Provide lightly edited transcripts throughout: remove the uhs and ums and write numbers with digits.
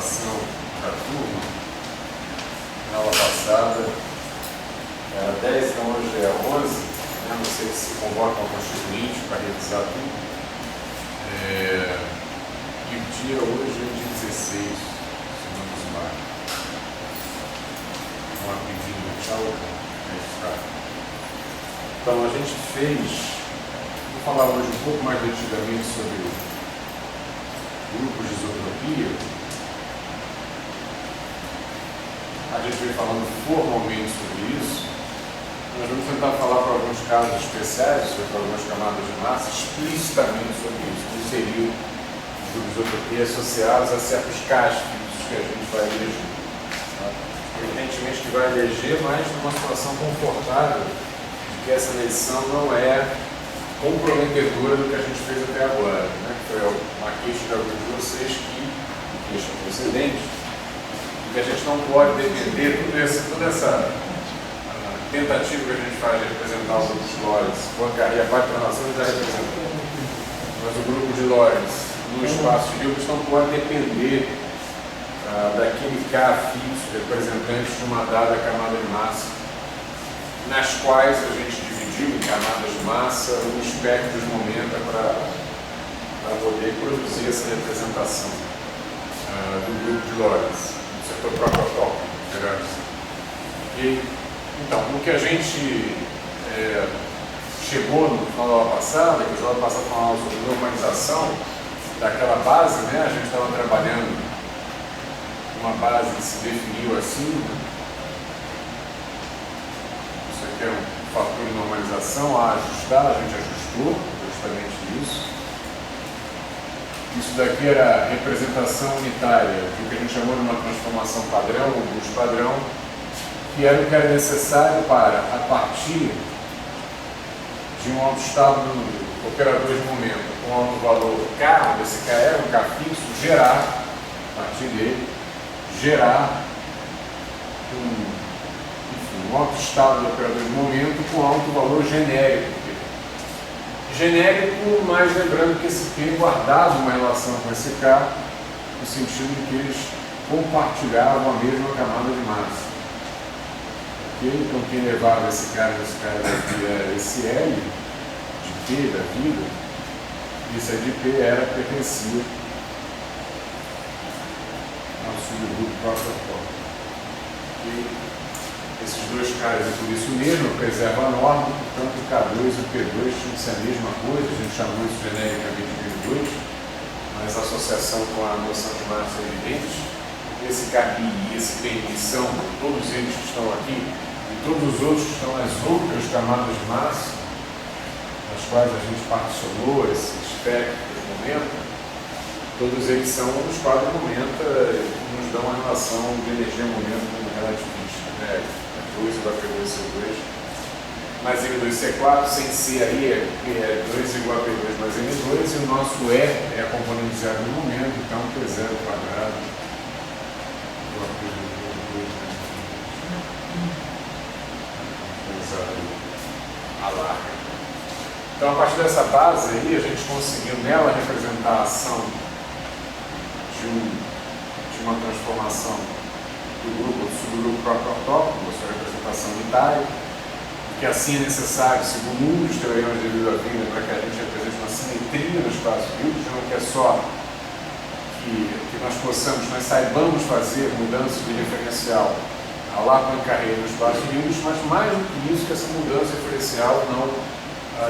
apresentação da turma. Na aula passada era 10, então hoje é 11, né? Não sei se convoca o constituinte para revisar tudo. E o dia hoje é dia 16, se não nos marca. Um rapidinho, tchau, registrar. Então a gente fez, vou falar hoje um pouco mais detidamente sobre grupos de isotropia. A gente vem falando formalmente sobre isso. Nós vamos tentar falar para alguns casos especiais, sobre algumas camadas de massa, explicitamente sobre isso, que seriam os grupos de isotropia associados a certos cáspicos que a gente vai eleger. Tá? Evidentemente que vai eleger, mas numa situação confortável, de que essa eleição não é comprometedora do que a gente fez até agora, né? Que foi uma queixa de alguns de vocês queixa precedente, que a gente não pode depender toda essa tentativa que a gente faz de representar os grupos de Lorentz. Poincaré, a patronação já representou, mas o grupo de Lorentz no espaço de Hilbert não pode depender daquele K fixo, representantes de uma dada camada de massa, nas quais a gente dividiu em camadas de massa o espectro de momento para poder produzir essa representação do grupo de Lorentz, do setor prototópico, Então, o que a gente chegou no final da aula passada, que o aula passado falava sobre normalização daquela base, né? A gente estava trabalhando uma base que se definiu assim, né? Isso aqui é um fator de normalização a ajustar, a gente ajustou justamente isso. Isso daqui era a representação unitária, o que a gente chamou de uma transformação padrão, ou bus padrão, que era o que era necessário para, a partir de um autoestado do operador de momento, com alto valor K, onde esse K era um K fixo, gerar, a partir dele, gerar um autoestado do operador de momento com alto valor genérico. Genérico, mas lembrando que esse P guardava uma relação com esse K, no sentido de que eles compartilhavam a mesma camada de massa. Então, quem levava esse cara daqui era esse L de P da vida, e esse de P pertencia ao subgrupo prototópico. Esses dois caras, e por isso mesmo, preserva a norma, portanto o K2 e o P2 tinham que ser a mesma coisa, a gente chamou isso genericamente de P2, mas a associação com a noção de massa é evidente. Esse KI e esse PI são, todos eles que estão aqui, todos os outros que estão nas outras camadas de massa, nas quais a gente particionou esse espectro de momento, todos eles são os quadros de momento que nos dão a relação de energia-momento como relativista, né? E2 igual a P2 C2, mais M2 C4, sem C aí é 2 igual a P2 mais M2, e o nosso E é a componente zero do momento, então P0 quadrado igual a P2 a larga. Então, a partir dessa base aí, a gente conseguiu nela representar a ação de uma transformação do grupo ou do subgrupo prototópico, a sua representação unitária, que assim é necessário, segundo um dos teoremas de Liouville, para que a gente represente uma simetria no espaço de Hilbert, não que é só que nós saibamos fazer mudanças de referencial a lá Poincaré no espaço de Hilbert, mas mais do que isso, que essa mudança referencial não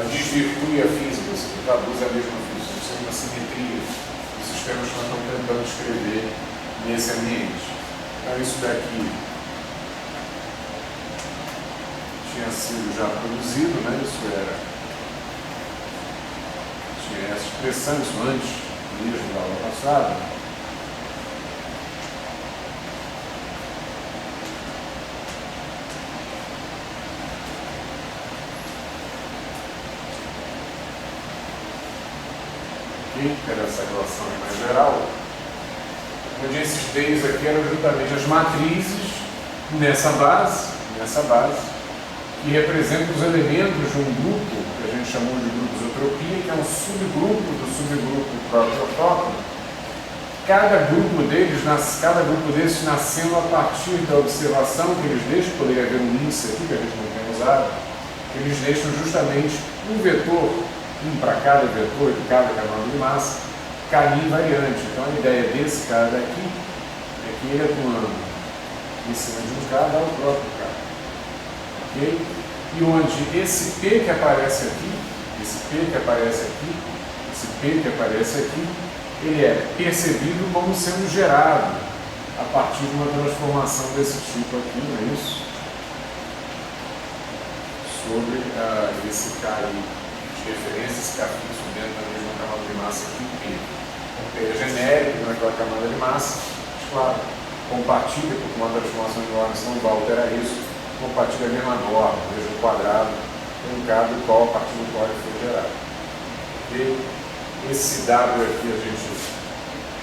desvirtue a física, ou seja, traduz a mesma física, ou seja, uma simetria dos sistemas que nós estamos tentando descrever nesse ambiente. Então isso daqui tinha sido já produzido, né? Isso era, tinha essa expressão, isso antes mesmo da aula passada. Que era essa relação mais geral, onde esses Ds aqui eram justamente as matrizes nessa base, que representam os elementos de um grupo, que a gente chamou de grupo isotropia, que é um subgrupo do subgrupo prototópico, cada grupo deles nascendo a partir da observação que eles deixam, poderia haver um índice aqui que a gente não tem usado, que eles deixam justamente um vetor, para cada vetor de cada camada de massa, caminho invariante. Então a ideia desse cara daqui é que ele atuando em cima de um K dá o próprio K. Ok? E onde esse P que aparece aqui, ele é percebido como sendo gerado a partir de uma transformação desse tipo aqui, não é isso? Sobre esse K aí de referência, esse K fixo dentro da mesma camada de massa aqui, P. O P é genérico naquela camada de massa, mas claro, compartilha, porque uma transformação de Lorentz não vai alterar isso, compartilha a mesma norma, veja o quadrado, um K do qual, a partir do qual ele foi gerado. Okay? Esse W aqui a gente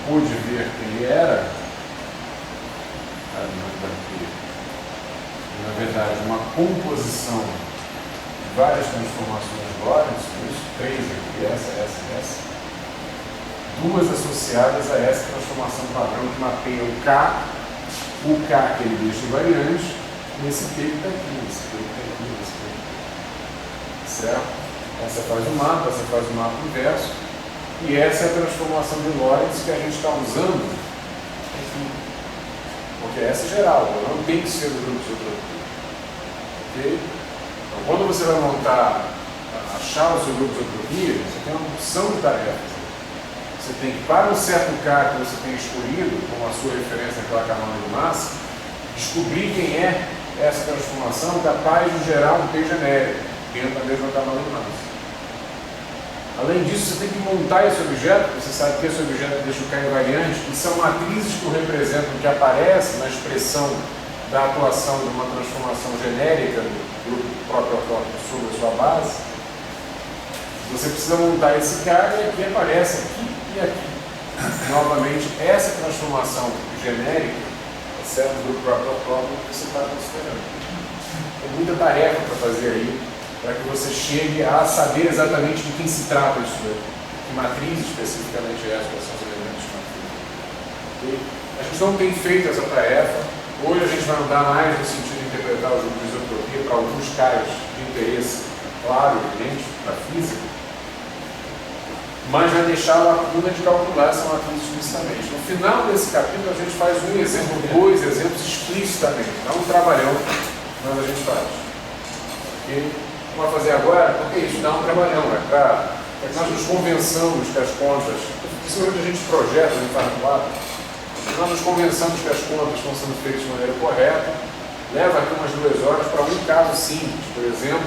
pôde ver que ele era, na verdade, uma composição de várias transformações de Lorentz, isso, 3 aqui, essa, duas associadas a essa transformação padrão que mapeia o K que ele deixa invariante, e esse P que está aqui, certo? Essa faz o mapa inverso, e essa é a transformação de Lorentz que a gente está usando aqui, porque essa é geral, não tem que ser do grupo de isotropia. Ok? Então, quando você vai achar o seu grupo de isotropia, você tem uma opção de tarefas. Você tem que, para um certo K que você tem escolhido, como a sua referência naquela camada de massa, descobrir quem é essa transformação capaz de gerar um P genérico dentro da mesma camada de massa. Além disso, você tem que montar esse objeto, você sabe que esse objeto deixa o K invariante, e são matrizes que o representam, que aparecem na expressão da atuação de uma transformação genérica do próprio autónomo sobre a sua base. Você precisa montar esse K e aqui aparece aqui e aqui. Novamente, essa transformação genérica, exceto do próprio autónomo, que você está considerando. Tem muita tarefa para fazer aí, para que você chegue a saber exatamente de quem se trata isso aí. Que matriz especificamente é essa, quais são os elementos de matriz. Okay? A gente não tem feito essa tarefa. Hoje a gente vai andar mais no sentido de interpretar o jogo de isotropia para alguns caras de interesse claro, evidente, para a física, mas vai deixar a lacuna de calcular essa matriz explicitamente. No final desse capítulo a gente faz um exemplo, 2 exemplos explicitamente. Não um trabalhão, mas a gente faz. Okay? Vamos fazer agora, porque isso dá um trabalhão, para que nós nos convençamos que as contas, principalmente a gente projeta, a gente faz no quadro, nós nos convençamos que as contas estão sendo feitas de maneira correta, leva aqui umas 2 horas para um caso simples, por exemplo,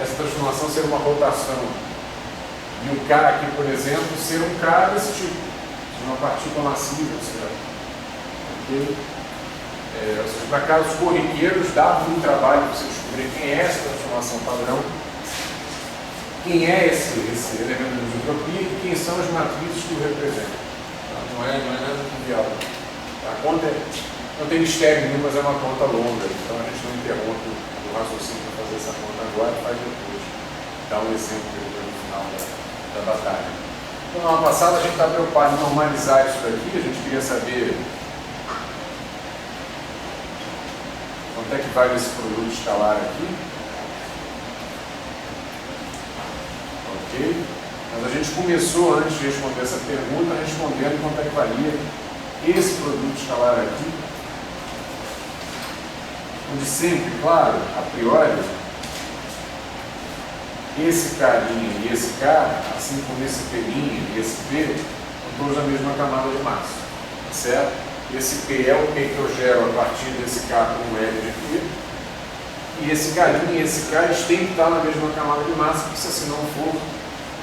essa transformação ser uma rotação, e o K aqui, por exemplo, ser um K desse tipo, uma partícula massiva, certo? Okay? Ou seja, para casos corriqueiros, dá muito trabalho para você descobrir quem é essa transformação padrão, quem é esse elemento de isotropia e quem são as matrizes que o representam. Tá? Não é nada trivial. A conta não tem mistério nenhum, mas é uma conta longa, então a gente não interrompe o raciocínio para fazer essa conta agora e faz depois. Dá um exemplo depois no final da batalha. Então, na passada, a gente está preocupado em normalizar isso daqui, a gente queria saber quanto é que vale esse produto escalar aqui. Ok? Mas a gente começou, antes de responder essa pergunta, respondendo quanto é que valia esse produto escalar aqui. Onde sempre, claro, a priori, esse K' e esse K, assim como esse P' e esse P, estão todos na mesma camada de massa. Certo? Esse P é o P que eu gero a partir desse K com L de P. E esse K' e esse K eles têm que estar na mesma camada de massa, porque se assim não for,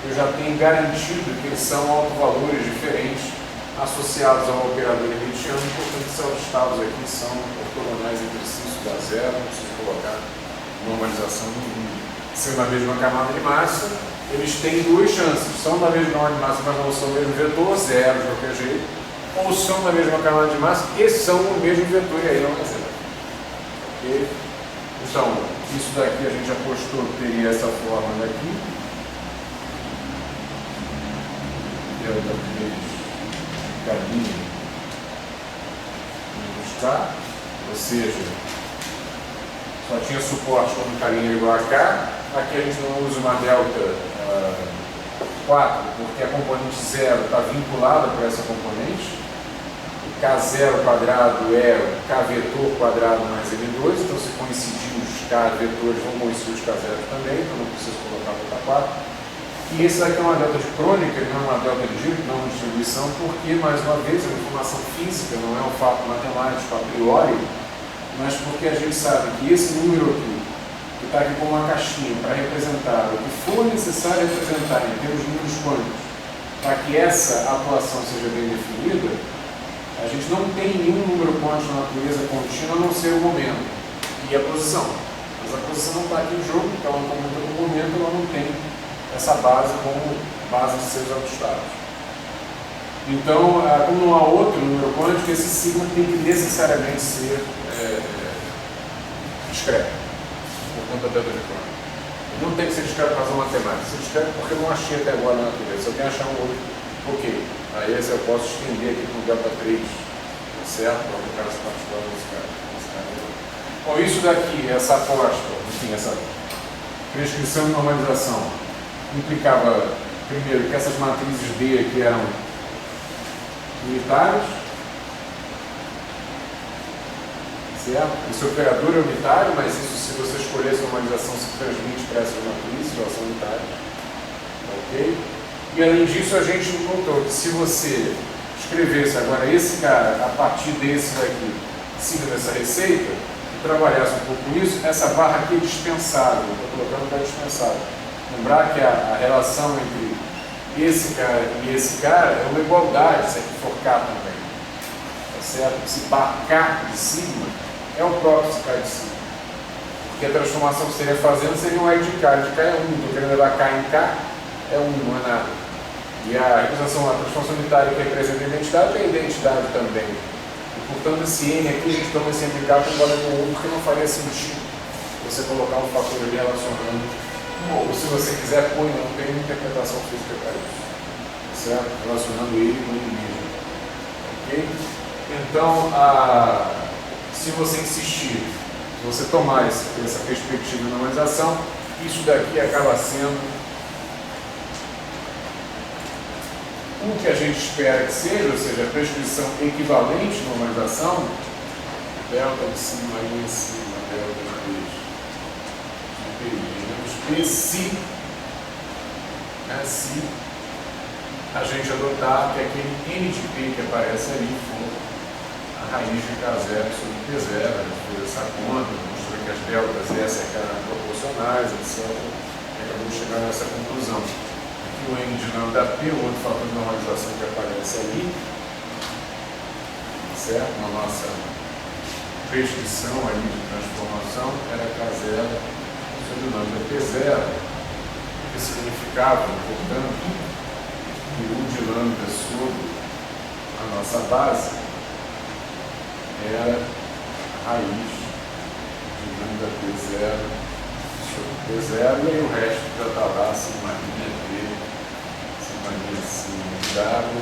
eu já tenho garantido que eles são autovalores diferentes associados ao operador hermitiano, portanto, esses estados aqui são ortogonais entre si, isso dá zero, não preciso colocar normalização nenhuma. Sendo na mesma camada de massa, eles têm 2 chances, são na mesma camada de massa, mas não são o mesmo vetor, zero de qualquer jeito, ou são na mesma camada de massa e são o mesmo vetor, e aí não é zero. Ok? Então, isso daqui a gente apostou que teria essa forma daqui. Delta 3 cabine buscar, ou seja, só tinha suporte quando o carinha igual a K. Aqui a gente não usa uma delta 4, porque a componente 0 está vinculada para essa componente. O K0 quadrado é o K vetor quadrado mais L2, então se coincidir os K vetores vão coincidir os K0 também, então não preciso colocar o K4. E esse daqui é uma delta de crônica, não é uma delta de dígito, não é uma distribuição, porque, mais uma vez, é uma informação física, não é um fato matemático a priori, mas porque a gente sabe que esse número aqui, que está aqui como uma caixinha para representar o que for necessário representar em termos de números quânticos, para que essa atuação seja bem definida, a gente não tem nenhum número quântico na natureza contínua a não ser o momento e a posição. Mas a posição não está aqui em jogo, porque ela não computa com o momento, ela não tem essa base como base de seus estados. Então, como não há outro número quântico, esse sigma tem que necessariamente ser discreto, por conta da delta de crônica. Não tem que ser discreto por razão matemática, ser discreto porque eu não achei até agora na natureza. Se eu tenho achar um outro, ok. Aí esse eu posso estender aqui com delta 3, certo? Para o caso particular desse cara. Bom, isso daqui, essa aposta, enfim, essa prescrição e normalização, implicava, primeiro, que essas matrizes D aqui eram unitárias, certo? Esse operador é unitário, mas isso, se você escolher essa normalização, se transmite para essas matrizes, elas são unitárias. Ok? E além disso, a gente encontrou que se você escrevesse agora esse cara a partir desse daqui, seguindo essa receita, e trabalhasse um pouco com isso, essa barra aqui é dispensável. Estou colocando que é dispensável. Lembrar que a relação entre esse cara e esse cara é uma igualdade, se aqui for K também. Tá certo? Esse bar K de sigma é o próprio K de sigma. Porque a transformação que você estaria fazendo seria um I de K. De K é 1, estou querendo levar K em K, é 1, não é nada. E a representação, a transformação unitária que representa a identidade é a identidade também. E, portanto, esse N aqui, a gente toma esse M K com valor 1, porque não faria sentido você colocar um fator ali relacionando. Ou se você quiser, põe, não tem interpretação física para isso. Certo? Relacionando ele com ele mesmo. Ok? Então, se você insistir, se você tomar essa perspectiva de normalização, isso daqui acaba sendo o que a gente espera que seja, ou seja, a prescrição equivalente à normalização, delta de sigma I em cima, delta de P, se a gente adotar que aquele N de P que aparece ali for a raiz de K0 sobre P0, a gente fez essa conta, mostrou que as deltas S eram proporcionais, etc. E acabamos de chegar nessa conclusão. Aqui o N de lambda P, o outro fator de normalização que aparece ali, certo? Na nossa prescrição ali de transformação era K0 sobre lambda P0, que significava, portanto, que U de lambda sobre a nossa base era a raiz de lambda P0 sobre P0, e aí o resto já está lá, sigmarinha P, sigmarinha C, W,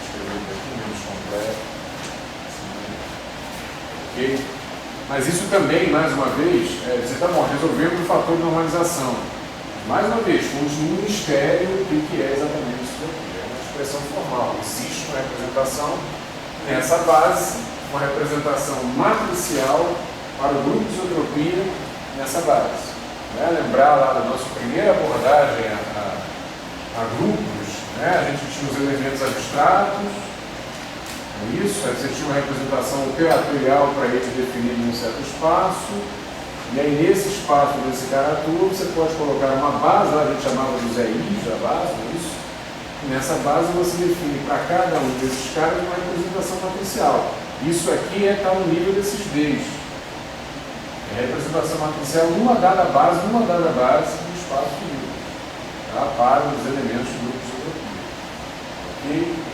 escrever um pouquinho menos completo, ok? Mas isso também, mais uma vez, você está bom, resolvemos o fator de normalização. Mais uma vez, continua um mistério do que é exatamente isso aqui. É uma expressão formal. Existe uma representação nessa base, uma representação matricial para o grupo de isotropia nessa base. Lembrar lá da nossa primeira abordagem a grupos, a gente tinha os elementos abstratos. Isso, aí você tinha uma representação operatorial para ele definido em um certo espaço, e aí nesse espaço desse cara tudo você pode colocar uma base, lá a gente chamava dos EIs da base, isso, e nessa base você define para cada um desses caras uma representação matricial. Isso aqui está no nível desses Ds. É a representação matricial numa dada base do espaço livre, tá? Para os elementos do grupo de isotropia. Ok?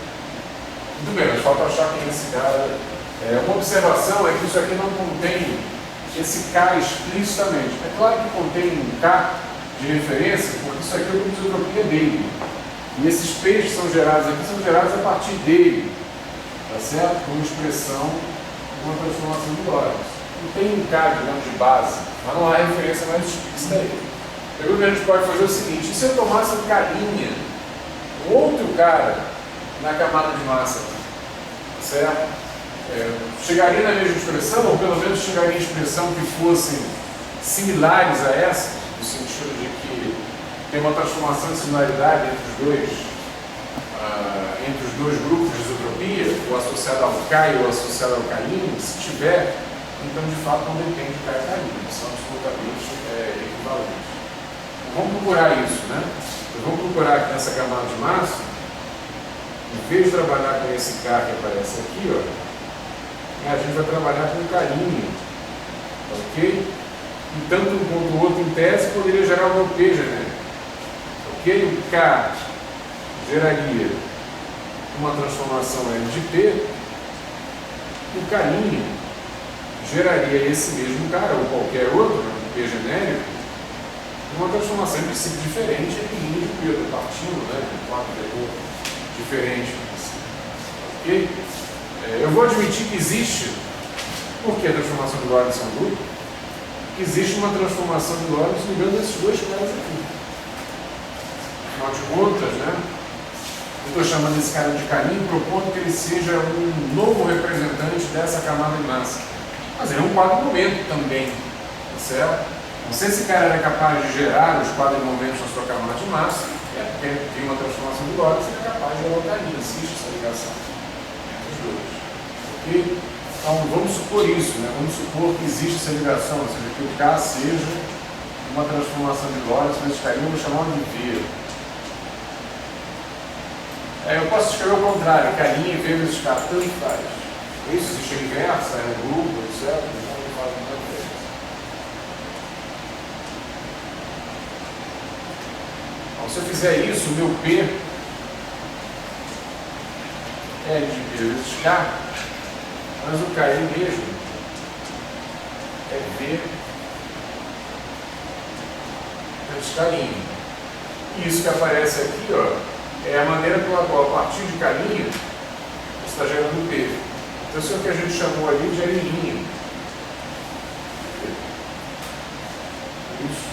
Muito bem, mas falta achar quem é esse cara. Uma observação é que isso aqui não contém esse K explicitamente. É claro que contém um K de referência, porque isso aqui é o grupo de isotropia dele. E esses P's que são gerados aqui são gerados a partir dele. tá certo? Uma expressão, uma transformação de Lorentz. Não tem um K, digamos, de base, mas não há referência mais explícita a ele. Então, o que a gente pode fazer é o seguinte: e se eu tomasse um carinha, um outro cara, na camada de massa, certo? Chegaria na mesma expressão, ou pelo menos chegaria em expressão que fossem similares a essa, no sentido de que tem uma transformação de similaridade entre os dois grupos de isotropia, o associado ao K e o associado ao carinho. Se tiver, então de fato não depende de K e carinho, são absolutamente equivalentes. Vamos procurar isso, né? Vamos procurar aqui nessa camada de massa, em vez de trabalhar com esse K que aparece aqui, ó, a gente vai trabalhar com carinho, ok? E tanto um quanto o outro, em tese, poderia gerar um P genérico, ok? O K geraria uma transformação L de P, o carinho geraria esse mesmo cara, ou qualquer outro, um P genérico, uma transformação em princípio diferente em linha de P, estou partindo, né, de quatro vetor diferente, ok? Eu vou admitir que existe, porque a transformação de Lorentz são dupla, que existe uma transformação de Lorentz ligando esses dois caras aqui. Afinal de contas, né, eu estou chamando esse cara de carinho, propondo que ele seja um novo representante dessa camada de massa. Mas ele é um quadro-momento também, tá certo? Não sei se esse cara era capaz de gerar os quadro-momentos na sua camada de massa, porque tem uma transformação de Lorentz, ele é capaz de gerar o carinho, existe essa ligação entre os dois. Ok? Então vamos supor isso, né? Vamos supor que existe essa ligação, ou seja, que o K seja uma transformação de Lorentz, mas esse carinho eu vou chamar de V. Eu posso escrever o contrário, carinho e V vezes K, tanto faz. Isso existe a inversa, grupo, etc. Então não faz muita diferença. Então, se eu fizer isso, o meu P é de V vezes K, mas o K mesmo é V vezes carinho. E isso que aparece aqui, ó, é a maneira pela qual, a partir de carinho, você está gerando P. Então, isso é o que a gente chamou ali de linha. Isso.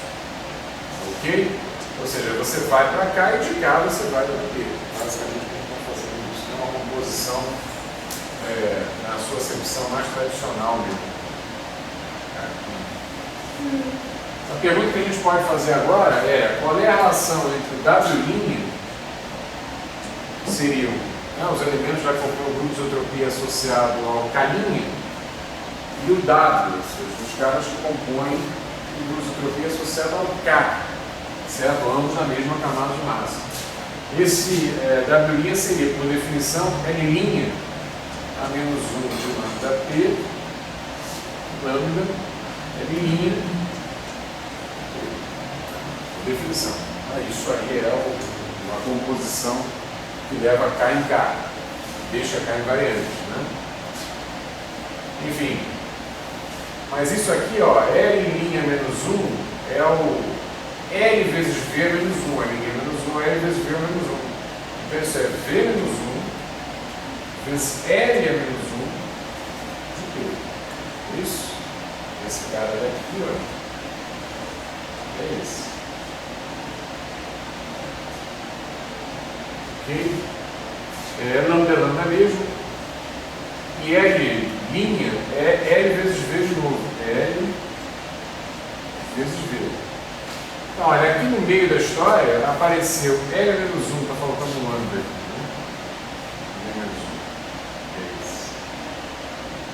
Ok? Ou seja, você vai para cá e de cá você vai para P. Basicamente, a gente está fazendo isso. É uma composição na sua acepção mais tradicional mesmo. A pergunta que a gente pode fazer agora é: qual é a relação entre W' seriam os elementos já compõem o grupo de isotropia associado ao K' e o W, ou seja, os caras que compõem o grupo de isotropia associado ao K, certo? Ambos na mesma camada de massa. Esse W' seria, por definição, L' a menos 1 de lambda P, lambda, L', por definição. Isso aí é uma composição que leva K em K, deixa K invariante, né? Enfim, mas isso aqui, ó, L' menos 1 é o L vezes V menos 1, L' menos 1 é L vezes V menos 1. Então isso é V menos 1 vezes L menos 1 de P. Isso? Esse cara daqui, ó, é esse. Ok? Lambda é lambda mesmo. E L' é L vezes V de novo. L vezes V. Então, olha, aqui no meio da história apareceu L menos 1, está faltando um lambda aqui. Né? L menos 1. É esse.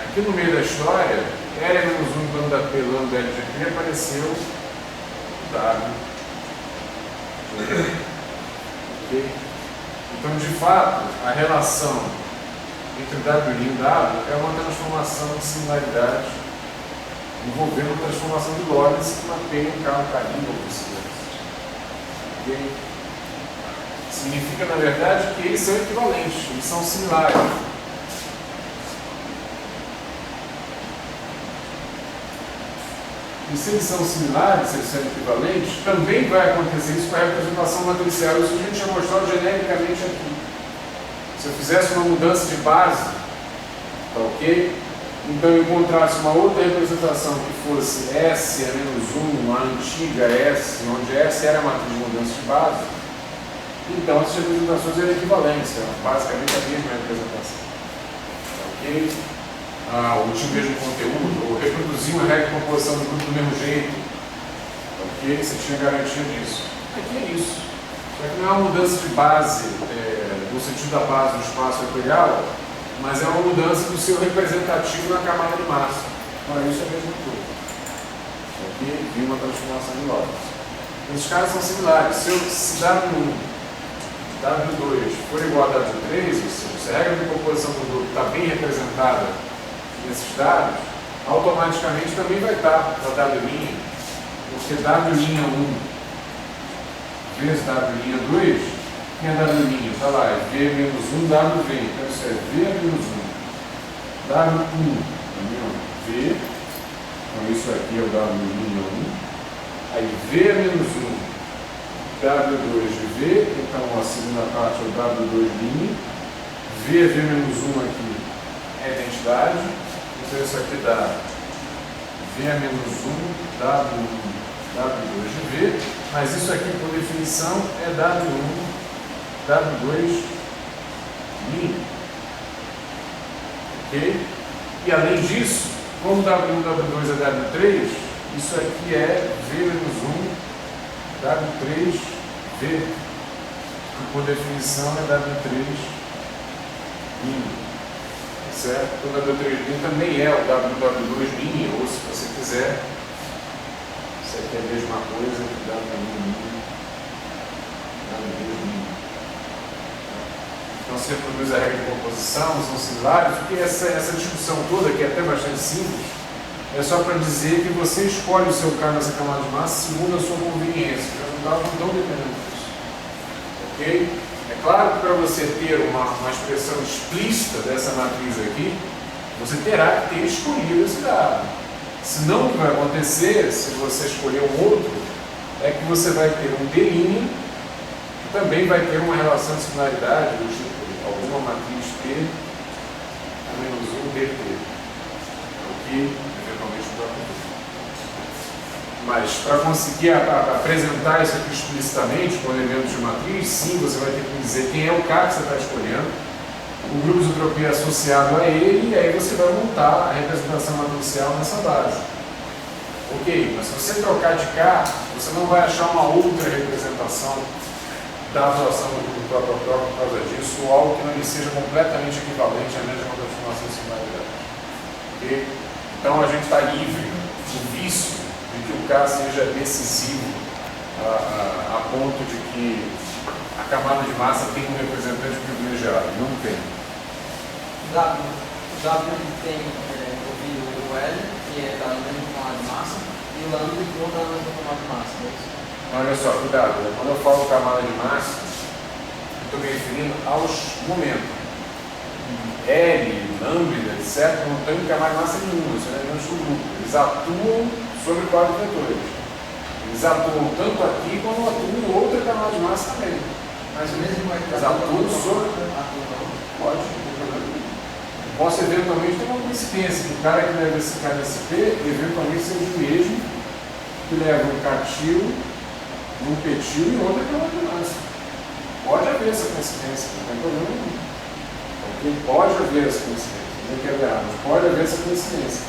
Aqui no meio da história, L menos 1 lambda P, lambda L de P, apareceu o W. Ok? Então, de fato, a relação entre W e W é uma transformação de similaridade envolvendo a transformação de Lorentz que mapeia um carro carinho ou vice-versa. Okay? Significa, na verdade, que eles são equivalentes, eles são similares. E se eles são similares, se eles são equivalentes, também vai acontecer isso com a representação matricial. Isso a gente já mostrou genericamente aqui. Se eu fizesse uma mudança de base Tá ok? Então eu encontrasse uma outra representação que fosse S a menos 1, a antiga S, onde S era a matriz de mudança de base, então essas representações eram equivalentes, eram basicamente a mesma representação. Tá ok? Tinha o mesmo conteúdo, ou reproduzir uma regra de composição do grupo do mesmo jeito. Tá ok? Você tinha garantia disso. Aqui é isso. Só que não é uma mudança de base, no sentido da base do espaço vetorial, mas é uma mudança do seu representativo na camada de massa. Para isso é a mesma coisa. Aqui vi uma transformação de Lorentz. Esses caras são similares. Se W1, W2 for igual a W3, ou seja, se a regra de composição do grupo está bem representada nesses dados, automaticamente também vai estar na W', porque W'1 vezes W'2, quem é W'? Está lá, é V menos 1 W'. Então isso é V menos 1. W1 V. Então isso aqui é o W'1. Aí V menos 1 W2 de V. Então a segunda parte é o W2'. V menos 1 aqui é a identidade. Então isso aqui dá V menos 1 W1 W2 de V, mas isso aqui, por definição, é W1, W2 min. Ok? E além disso, como W1, W2 é W3, isso aqui é V menos 1, W3 V, que por definição é W3 min. Certo? Então, W3 min também é o W2 min, ou se você quiser. Isso aqui é a mesma coisa que dá para mim. Então se reproduz a regra de composição, são similares, porque essa discussão toda, que é até bastante simples, é só para dizer que você escolhe o seu carro nessa camada de massa segundo a sua conveniência. Os resultados não estão dependendo disso. Ok? É claro que para você ter uma expressão explícita dessa matriz aqui, você terá que ter escolhido esse dado. Se não, o que vai acontecer, se você escolher um outro, é que você vai ter um D' que também vai ter uma relação de similaridade do tipo alguma matriz P a menos 1 DT, o que eventualmente não vai acontecer. Mas para conseguir apresentar isso aqui explicitamente com elementos de matriz, sim, você vai ter que dizer quem é o K que você está escolhendo, o grupo de isotropia associado a ele, e aí você vai montar a representação matricial nessa base. Ok, mas se você trocar de K, você não vai achar uma outra representação da atuação do grupo próprio por causa disso, ou algo que não lhe seja completamente equivalente à mesma transformação de similaridade. Ok? Então a gente está livre do vício de que o K seja decisivo a ponto de que a camada de massa tem um representante privilegiado. Não tem. W tem o L, que é da mesma camada de massa, e o lambda que não dá na mesma camada de massa. É isso? Olha só, cuidado. Quando eu falo camada de massa, eu estou me referindo aos momentos. L, lambda, etc., não tem camada de massa nenhuma, isso é elementos do grupo. Eles atuam sobre quatro vetores. Eles atuam tanto aqui como atuam em outra camada de massa também. Mas mesmo Eles atuam sobre. Pode, não tem problema nenhum. Posso eventualmente ter uma coincidência que o cara que leva esse KSP eventualmente seja o mesmo que leva um catil, um petil e outra camada de massa. Pode haver essa coincidência, não tem problema nenhum. Okay? Pode haver essa coincidência, não quero errar, mas pode haver essa coincidência.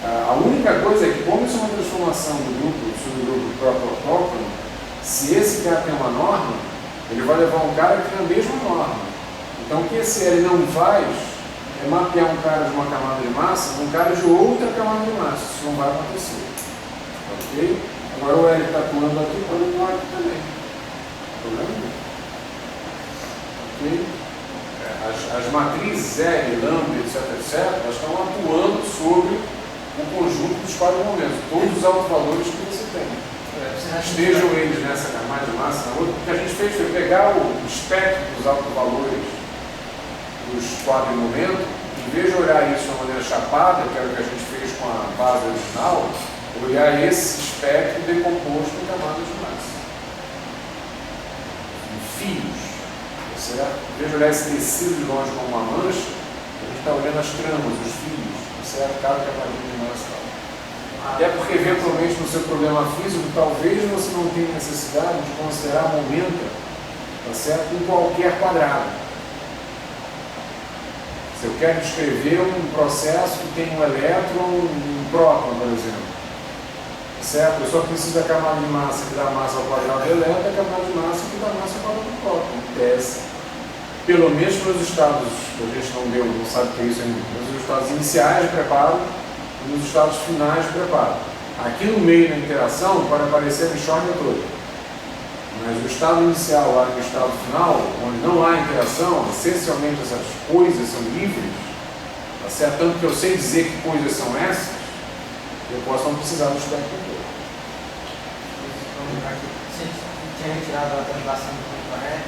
A única coisa é que, como isso é uma transformação do subgrupo próprio autóctono, se esse cara tem uma norma, ele vai levar um cara que tem a mesma norma. Então, o que esse L não faz é mapear um cara de uma camada de massa um cara de outra camada de massa. Isso não vai acontecer. Ok? Agora o L está atuando aqui, pode atuar aqui também. Problema nenhum. Ok? As matrizes R, lambda, etc., elas estão atuando sobre o conjunto dos quatro momentos. Todos os autovalores que você tem. Estejam eles nessa camada de massa, na outra. O que a gente fez foi pegar o espectro dos autovalores dos quadros em momento, em vez de olhar isso de uma maneira chapada, que era o que a gente fez com a base original, olhar esse espectro decomposto em camadas de massa. Em fios, certo? Em vez de olhar esse tecido de longe como uma mancha, a gente está olhando as tramas, os fios, certo? Cada camarinha de massa. Até porque, eventualmente, no seu problema físico, talvez você não tenha necessidade de considerar a momenta, tá certo? Em qualquer quadrado. Se eu quero descrever um processo que tem um elétron e um próton, por exemplo, certo? Eu só preciso da camada de massa que dá massa ao quadrado do elétron e da camada de massa que dá massa ao quadrado do próton, em tese. Pelo menos nos estados, que a gente não sabe o que é isso ainda, nos estados iniciais de preparo e nos estados finais de preparo. Aqui no meio da interação pode aparecer a bichorna toda. Mas o estado inicial lá e o estado final, onde não há interação, essencialmente essas coisas são livres, tá certo? Tanto que eu sei dizer que coisas são essas, eu posso não precisar do espectro todo. Se tinha retirado a derivação do Poincaré,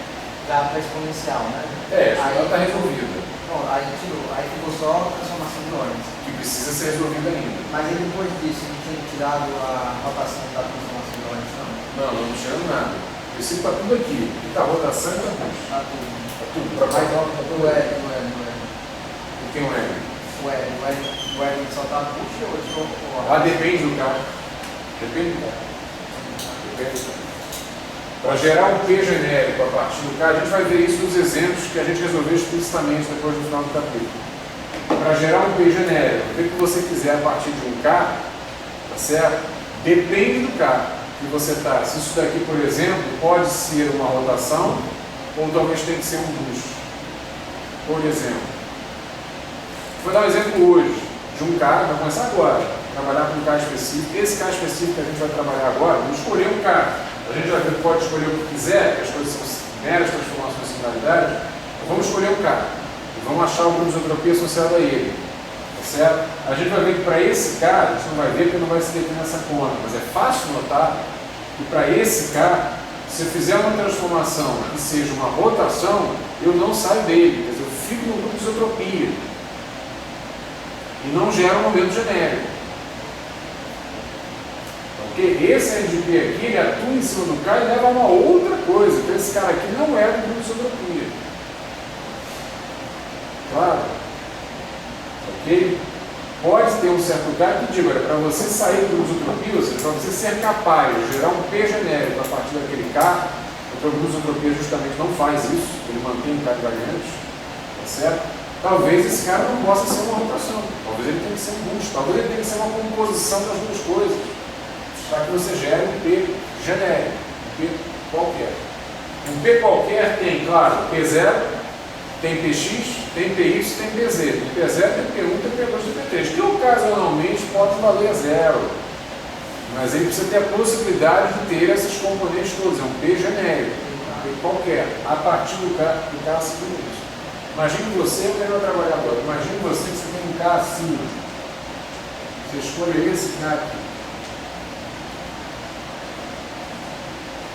já para exponencial, né? Isso aí está resolvida. Bom, aí tirou, aí ficou só a transformação de Lorentz. Que precisa ser resolvida ainda. Mas ele depois disso, ele tinha tirado a rotação da transformação de Lorentz, não? Não tirando nada. O princípio está tudo aqui. Aqui está a rotação e está tudo. Está tudo. Está tudo. Para mais alto está tudo. O L. O que é o L? O L só está puxa ou tirou o Ah, depende do carro. Depende do carro. Depende do carro. Para gerar um P genérico a partir do K, a gente vai ver isso nos exemplos que a gente resolveu explicitamente depois do final do capítulo. Para gerar um P genérico, o que você quiser a partir de um K, tá certo? Depende do K que você está. Se isso daqui, por exemplo, pode ser uma rotação, ou talvez tenha que ser um boost. Por exemplo, vou dar um exemplo hoje de um K, vai começar agora, trabalhar com um K específico. Esse K específico que a gente vai trabalhar agora, vamos escolher um K. A gente já pode escolher o que quiser, que as coisas são meras transformações de singularidade. Então vamos escolher um K. E vamos achar o grupo de isotropia associado a ele. Tá certo? A gente vai ver que para esse K, a gente não vai ver porque não vai se definir nessa conta, mas é fácil notar que para esse K, se eu fizer uma transformação que seja uma rotação, eu não saio dele. Quer dizer, eu fico no grupo de isotropia. E não gera um momento genérico. Porque esse RGP aqui, ele atua em cima do K e leva a uma outra coisa. Então esse cara aqui não é do grupo de isotropia. Claro? Ok? Pode ter um certo K que diga, para você sair do grupo de isotropia, ou seja, para você ser capaz de gerar um P genérico a partir daquele K, porque o grupo de isotropia justamente não faz isso, ele mantém o K invariante, tá certo? Talvez esse cara não possa ser uma rotação, talvez ele tenha que ser um boost, talvez ele tenha que ser uma composição das duas coisas, para que você gere um P genérico, um P qualquer. Um P qualquer tem, claro, P0, tem PX, tem PY, tem PZ. Tem P0, tem P1, tem P2, tem P3, que ocasionalmente pode valer zero. Mas ele precisa ter a possibilidade de ter esses componentes todos, é um P genérico, um P qualquer, a partir do K segundo isso. Imagine você, eu quero trabalhar agora, imagine você que você tem um K acima. Você escolhe esse K aqui.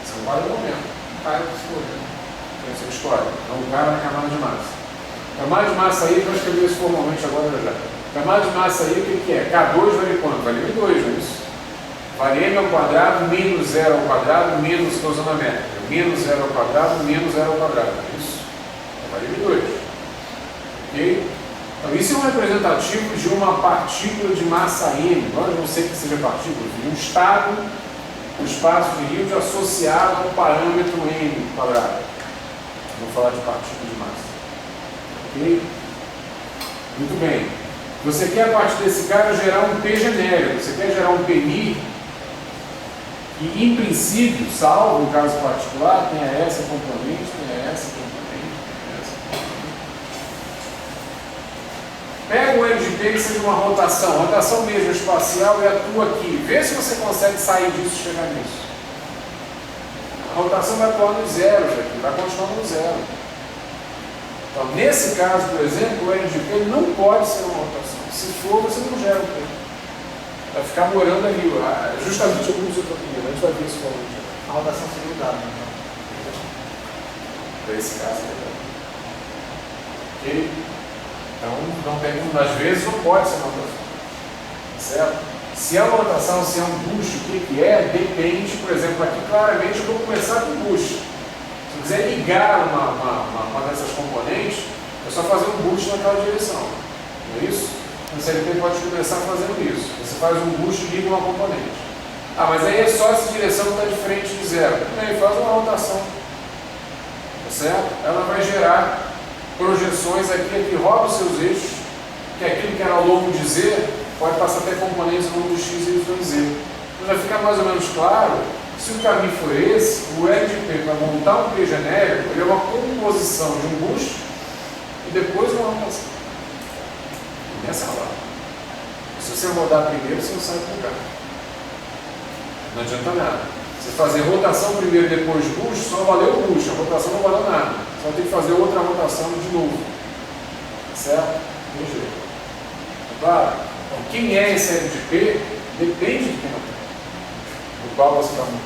Você não vai no momento. Cara, eu escolho. Então você escolhe. Então o cara na camada de massa. Camada de massa aí, eu vou escrever isso formalmente agora já. Camada de massa aí, o que é? K2 vale quanto? Vale M2, não é isso? Vale M ao quadrado menos 0 ao quadrado menos, estou usando a métrica, menos 0 ao quadrado menos 0 ao quadrado. É isso? Vale M2. Ok? Então isso é um representativo de uma partícula de massa M. Agora eu não sei que seja partícula, de um estado do espaço de Hilbert associado a um parâmetro M quadrado. Vamos falar de partícula de massa. Ok? Muito bem. Você quer, a partir desse cara, gerar um P genérico. Você quer gerar um PMI que, em princípio, salvo o caso particular, tenha essa componente, tenha essa componente, tenha essa componente. Pega o LGP que seja uma rotação mesmo espacial, e atua aqui. Vê se você consegue sair disso e chegar nisso. A rotação vai atuar nos zeros aqui, vai continuar no zero. Então, nesse caso, por exemplo, o LGP não pode ser uma rotação. Se for, você não gera o P. Vai ficar morando ali, justamente alguns isotropia. A gente vai ver isso falando. A rotação seria o dado, então. Para esse caso, ok? Então, às vezes não pode ser uma rotação. Certo? Se é uma rotação, se é um boost, o que é? Depende, por exemplo, aqui claramente eu vou começar com boost. Se eu quiser ligar uma dessas componentes, é só fazer um boost naquela direção. Não é isso? No CLP pode começar fazendo isso. Você faz um boost e liga uma componente. Ah, mas aí é só essa direção que está diferente de zero. Aí faz uma rotação. Tá certo? Ela vai gerar projeções aqui, rouba os seus eixos, que é aquilo que era ao longo de Z, pode passar até componentes ao longo do X, Y e Z. Então já fica mais ou menos claro, se o caminho for esse, o LGP para montar um P genérico, ele é uma composição de um boost e depois uma rotação. Nessa hora. Se você rodar primeiro, você não sai do lugar. Não adianta nada. Você fazer rotação primeiro e depois boost, só valeu o boost, a rotação não valeu nada. Você vai ter que fazer outra rotação de novo. Certo? Tem jeito. Claro? Então, quem é esse LGP depende de quem do qual você está montando.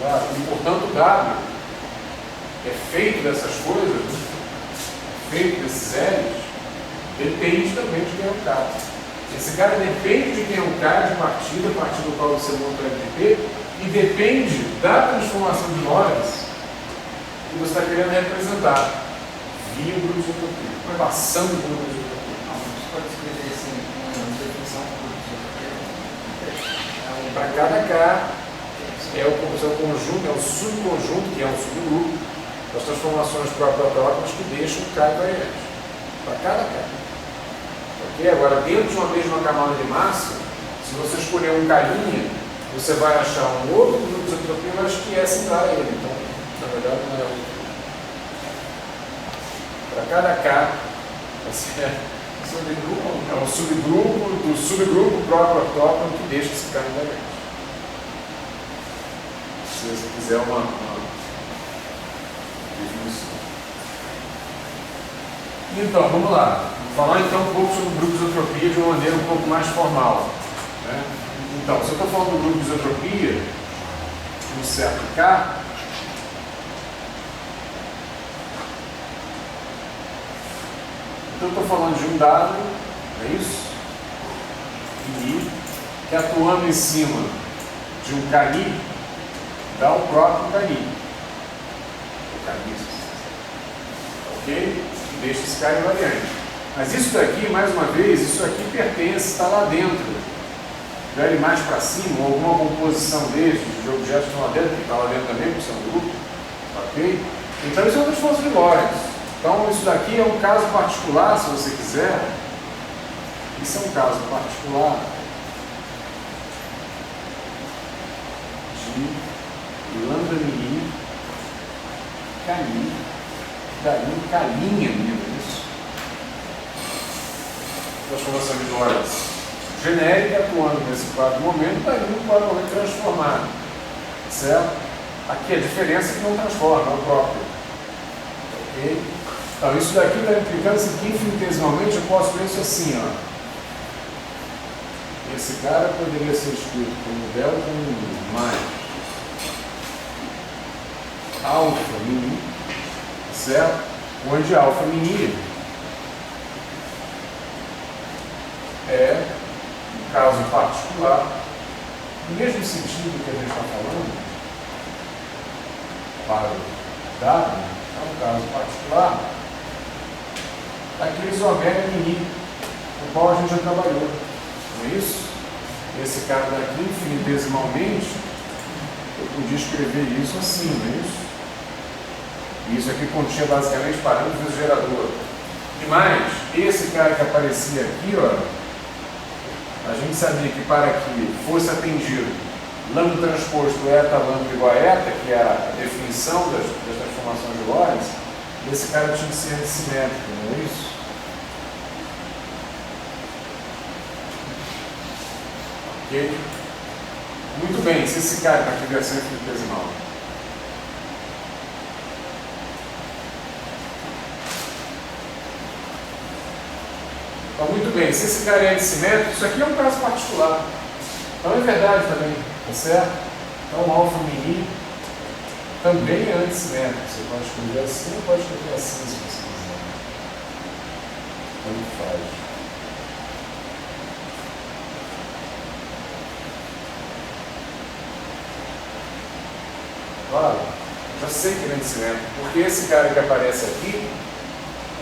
Claro? E, portanto, o W é feito dessas coisas, feito desses L's, depende também de quem é o cara. Esse cara depende de quem é o cara de partida, a partir do qual você monta o LGP, e depende da transformação de Lorentz que você está querendo representar via o grupo isotropia, passando por um grupo isotropia. Você pode escrever assim, uma definição do grupo isotropia? Para cada K é o conjunto, é o subconjunto, que é um subgrupo das transformações próprias que deixam o K invariante. Para cada K. Ok? Agora, dentro de uma mesma camada de massa, se você escolher um K', você vai achar um outro grupo de isotropia, mas que é similar a ele. Então, na verdade, não é outro. Para cada K, é um subgrupo do subgrupo próprio ortógono que deixa esse K invariante. Se você quiser uma definição. Então, vamos lá. Vou falar então um pouco sobre o grupo de isotropia de uma maneira um pouco mais formal. Né? Então, se eu estou falando do grupo de isotropia, de um certo K, então eu estou falando de um dado, é isso? I, que atuando em cima de um KI, dá o próprio KI. Ok? Que deixa esse K invariante. Mas isso daqui, mais uma vez, isso aqui pertence, está lá dentro. Jogar ele mais para cima, ou alguma composição desses, de objetos que estão lá dentro, que está lá dentro também, porque são um grupo. Ok? Então isso é uma transformação de Lorentz. Então isso daqui é um caso particular, se você quiser. Isso é um caso particular de lambda mini, K', daí K'inha mesmo, isso. Transformação de Lorentz genérica, atuando nesse quadro momento, daí um quadro momento transformado. Certo? Aqui a diferença é que não transforma, é o próprio. Ok? Então, isso daqui está implicando que infinitesimalmente eu posso ver isso assim, ó. Esse cara poderia ser escrito como delta mais alfa mini, certo? Onde alfa mini é um caso particular, no mesmo sentido que a gente está falando, para o dado, é um caso particular daqueles omega mini, com o qual a gente já trabalhou. Não é isso? Esse cara daqui, infinitesimalmente, eu podia escrever isso assim, não é isso? E isso aqui continha basicamente parâmetros do gerador. E mais, esse cara que aparecia aqui, ó, a gente sabia que para que fosse atendido lambda transposto eta lambda igual a eta, que era a definição das transformações de Lorentz, esse cara tinha que ser antissimétrico, não é isso? Ok? Muito bem, se esse cara está aqui versão infinitesimal. Então, muito bem, se esse cara é antissimétrico, isso aqui é um caso particular. Então é verdade também, tá certo? Então o alfa mini também é antissimétrico. Você pode escrever assim ou pode escrever assim, se você quiser. Tanto faz. Claro, já sei que ele é antissimétrico, porque esse cara que aparece aqui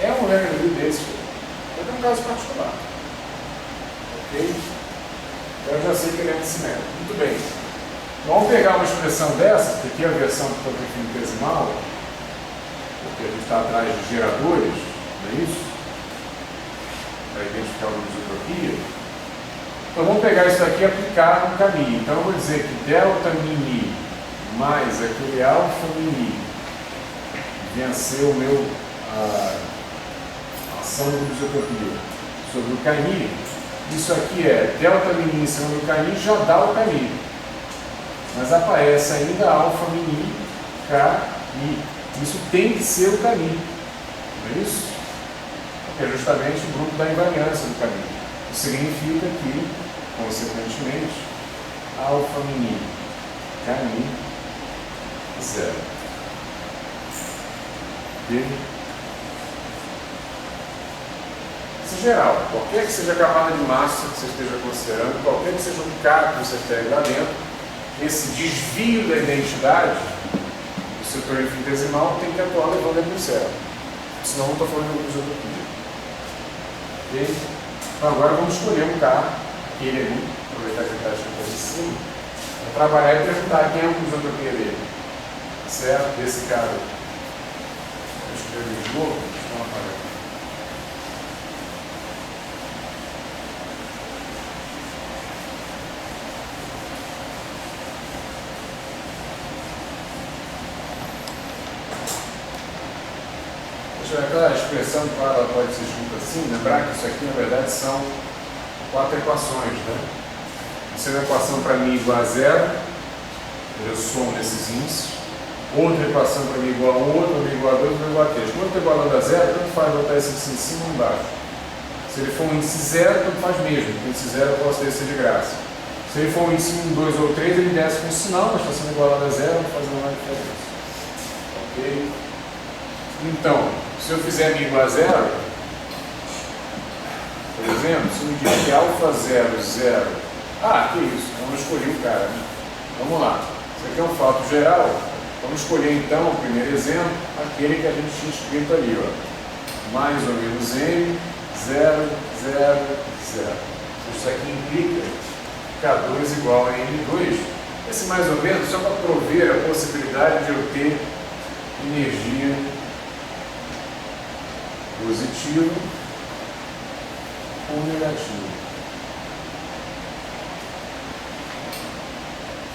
é um regra desse. Mas é um caso particular. Ok? Então eu já sei que ele é antissimétrico. Muito bem. Vamos pegar uma expressão dessa, que aqui é a versão do campo infinitesimal, porque a gente está atrás de geradores, não é isso? Para identificar uma isotropia. Então vamos pegar isso aqui e aplicar no caminho. Então eu vou dizer que delta mini mais aquele alfa mini venha a ser o meu ação de isotropia sobre o caminho. Isso aqui é delta mini em cima do caminho, já dá o caminho. Mas aparece ainda alfa mini K I. Isso tem que ser o caminho. Não é isso? Porque é justamente o grupo da invariância do caminho. Isso significa que, consequentemente, alfa mini K I 0. Ok? Isso é geral. Qualquer que seja a camada de massa que você esteja considerando, qualquer que seja o K que você pegue lá dentro, esse desvio da identidade do setor infinitesimal tem que atuar levando ele para o zero. Senão não estou falando de isotropia. Ok? Então agora vamos escolher um K, aquele ali, aproveitar que ele está aqui em cima, para trabalhar e perguntar quem é a isotropia dele. Certo? Desse cara. Vou escrever de novo, deixa eu apagar. Aquela expressão que ela pode ser escrita assim, lembrar que isso aqui na verdade são 4 equações, né? Isso é uma equação para mim igual a 0, eu somo nesses índices. Outra equação para mim igual a 1, outra para mim igual a 2, outra igual a 3. Quando eu estou igualando a 0, tanto faz botar esse índice em cima ou embaixo. Se ele for um índice 0, tanto faz mesmo, porque índice 0 eu posso descer de graça. Se ele for um índice 1, 2 ou 3, ele desce com sinal, mas está sendo igualado a 0, não faz nenhuma diferença. Ok? Então, se eu fizer μ igual a 0, por exemplo, se eu me diz que alfa 0, 0, que isso, vamos escolher o cara, né? Vamos lá, isso aqui é um fato geral, vamos escolher então, o primeiro exemplo, aquele que a gente tinha escrito ali, ó, mais ou menos m, 0, 0, 0. Isso aqui implica K2 igual a N2, esse mais ou menos só para prover a possibilidade de eu ter energia positivo ou negativo.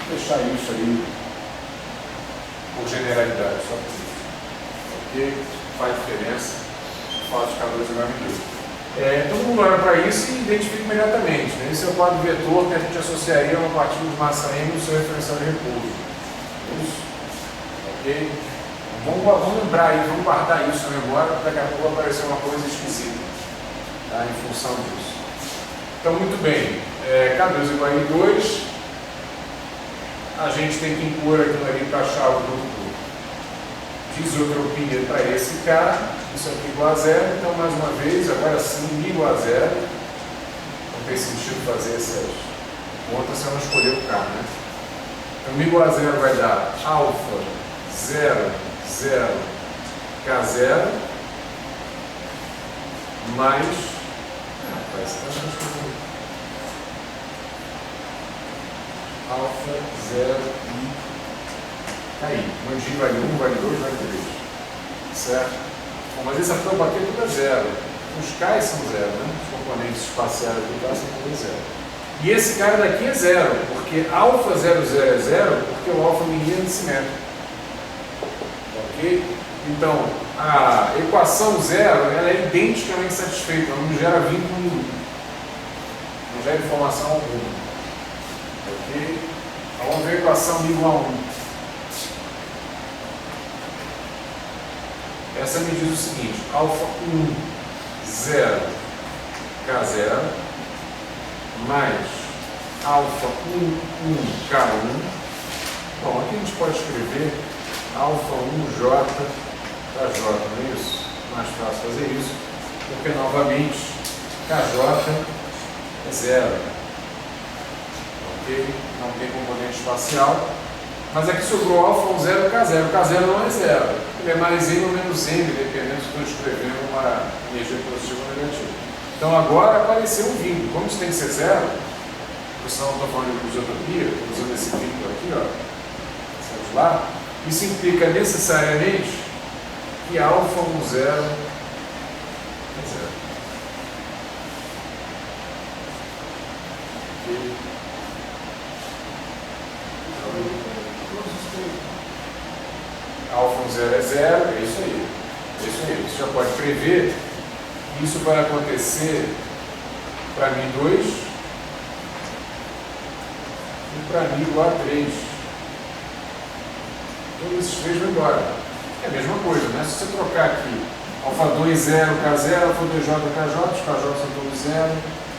Vou deixar isso aí por generalidade, só por isso. Ok? Faz diferença. Fala de K2 igual a N2. Todo mundo olha para isso e identifica imediatamente. Né? Esse é o quadro vetor que a gente associaria a uma partícula de massa M no seu referencial de repouso. É isso? Ok? Vamos lembrar aí, vamos guardar isso na memória, porque daqui a pouco vai aparecer uma coisa esquisita, tá? Em função disso. Então, muito bem, K2 igual a N2, a gente tem que impor aquilo ali para achar o grupo de isotropia para esse K, isso aqui igual a 0, então mais uma vez, agora sim, μ igual a 0, não tem sentido fazer essas contas se eu não escolher o K, né? Então, μ igual a 0 vai dar alfa 0, 0, K0 mais alfa 0 e KI. Manji vale 1, vale 2, vale 3. Certo? Bom, mas essa tampa aqui é toda 0. Os K são 0, né? Os componentes espaciais do K são todos 0. E esse cara daqui é 0, porque alfa 0, 0 é 0, porque o alfa mini é simétrico. Então, a equação 0 ela é identicamente satisfeita, ela não gera vínculo nenhum, não gera informação alguma. Ok? Então, vamos ver a equação μ igual a 1. Essa me diz o seguinte: alfa 1, 0, K0 mais alfa 1, 1, K1. Bom, aqui a gente pode escrever alfa 1J KJ, não é isso? Mais fácil fazer isso, porque novamente KJ é 0. Ok? Não tem componente espacial. Mas aqui sobrou alfa 1, 0, K0. K0 não é 0. Ele é mais M ou menos M, dependendo se estou escrevendo uma energia positiva ou negativa. Então agora apareceu um vínculo. Como isso tem que ser zero, porque senão eu estou falando de isotropia, estou usando esse vínculo aqui, ó. Vamos lá. Isso implica necessariamente que alfa 1, 0 é zero. Ok? Alfa 1, 0 é zero, é isso aí. É isso aí. Você já pode prever que isso vai acontecer para mim 2 e para mim igual a 3. Todos esses três vão embora. É a mesma coisa, né? Se você trocar aqui alfa 2, 0, K0, alfa 2, J, KJ, os KJ são todos 0,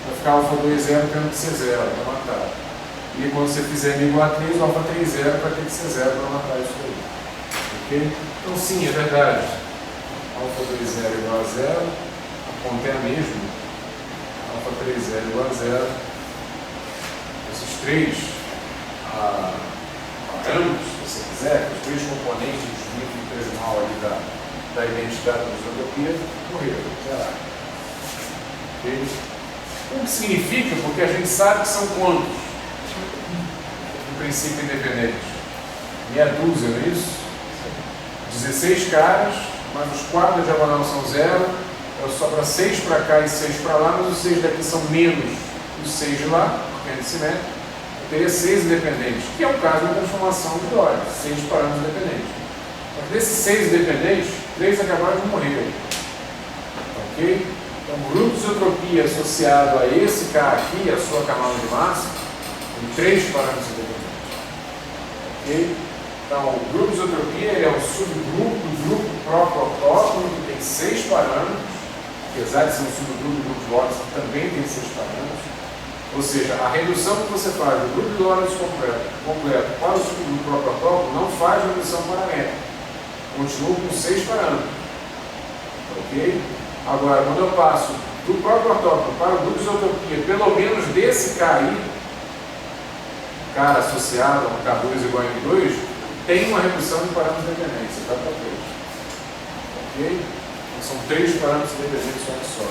vai ficar alfa 2, 0 tendo que ser 0 para matar. E quando você fizer M igual a 3, o alfa 3, 0 vai ter que ser 0 para matar isso aí. Ok? Então sim, é verdade. Alfa 2, 0 igual a 0, a conta é a mesma. Alfa 3, 0 igual a 0. Esses três parâmetros, se você quiser, os três componentes do vínculo integral ali da identidade da isotropia, morreram, zeraram. Ok? O que significa? Porque a gente sabe que são quantos? No princípio independente. Meia dúzia, não é isso? 16 caras, mas os 4 da diagonal são 0, sobra 6 para cá e 6 para lá, mas os 6 daqui são menos os 6 de lá, porque é simétrico. Eu teria 6 independentes, que é o caso da transformação de Dorian, 6 parâmetros independentes. Mas desses 6 independentes, 3 acabaram de morrer. Ok? Então, o grupo de isotropia associado a esse K aqui, a sua camada de massa, tem 3 parâmetros independentes. Ok? Então, o grupo de isotropia ele é um subgrupo do grupo pró-protótipo, que tem 6 parâmetros, apesar de ser um subgrupo do grupo de Lorentz, também tem 6 parâmetros. Ou seja, a redução que você faz do grupo de Lorentz completo para o subgrupo pró-protótipo não faz redução paramétrica. Continua com 6 parâmetros. Ok? Agora, quando eu passo do pró-protótipo para o grupo de isotropia, pelo menos desse K aí, K associado a um K2 igual a M2, tem uma redução de parâmetros dependentes. Você está para 3. Ok? Então, são 3 parâmetros dependentes só.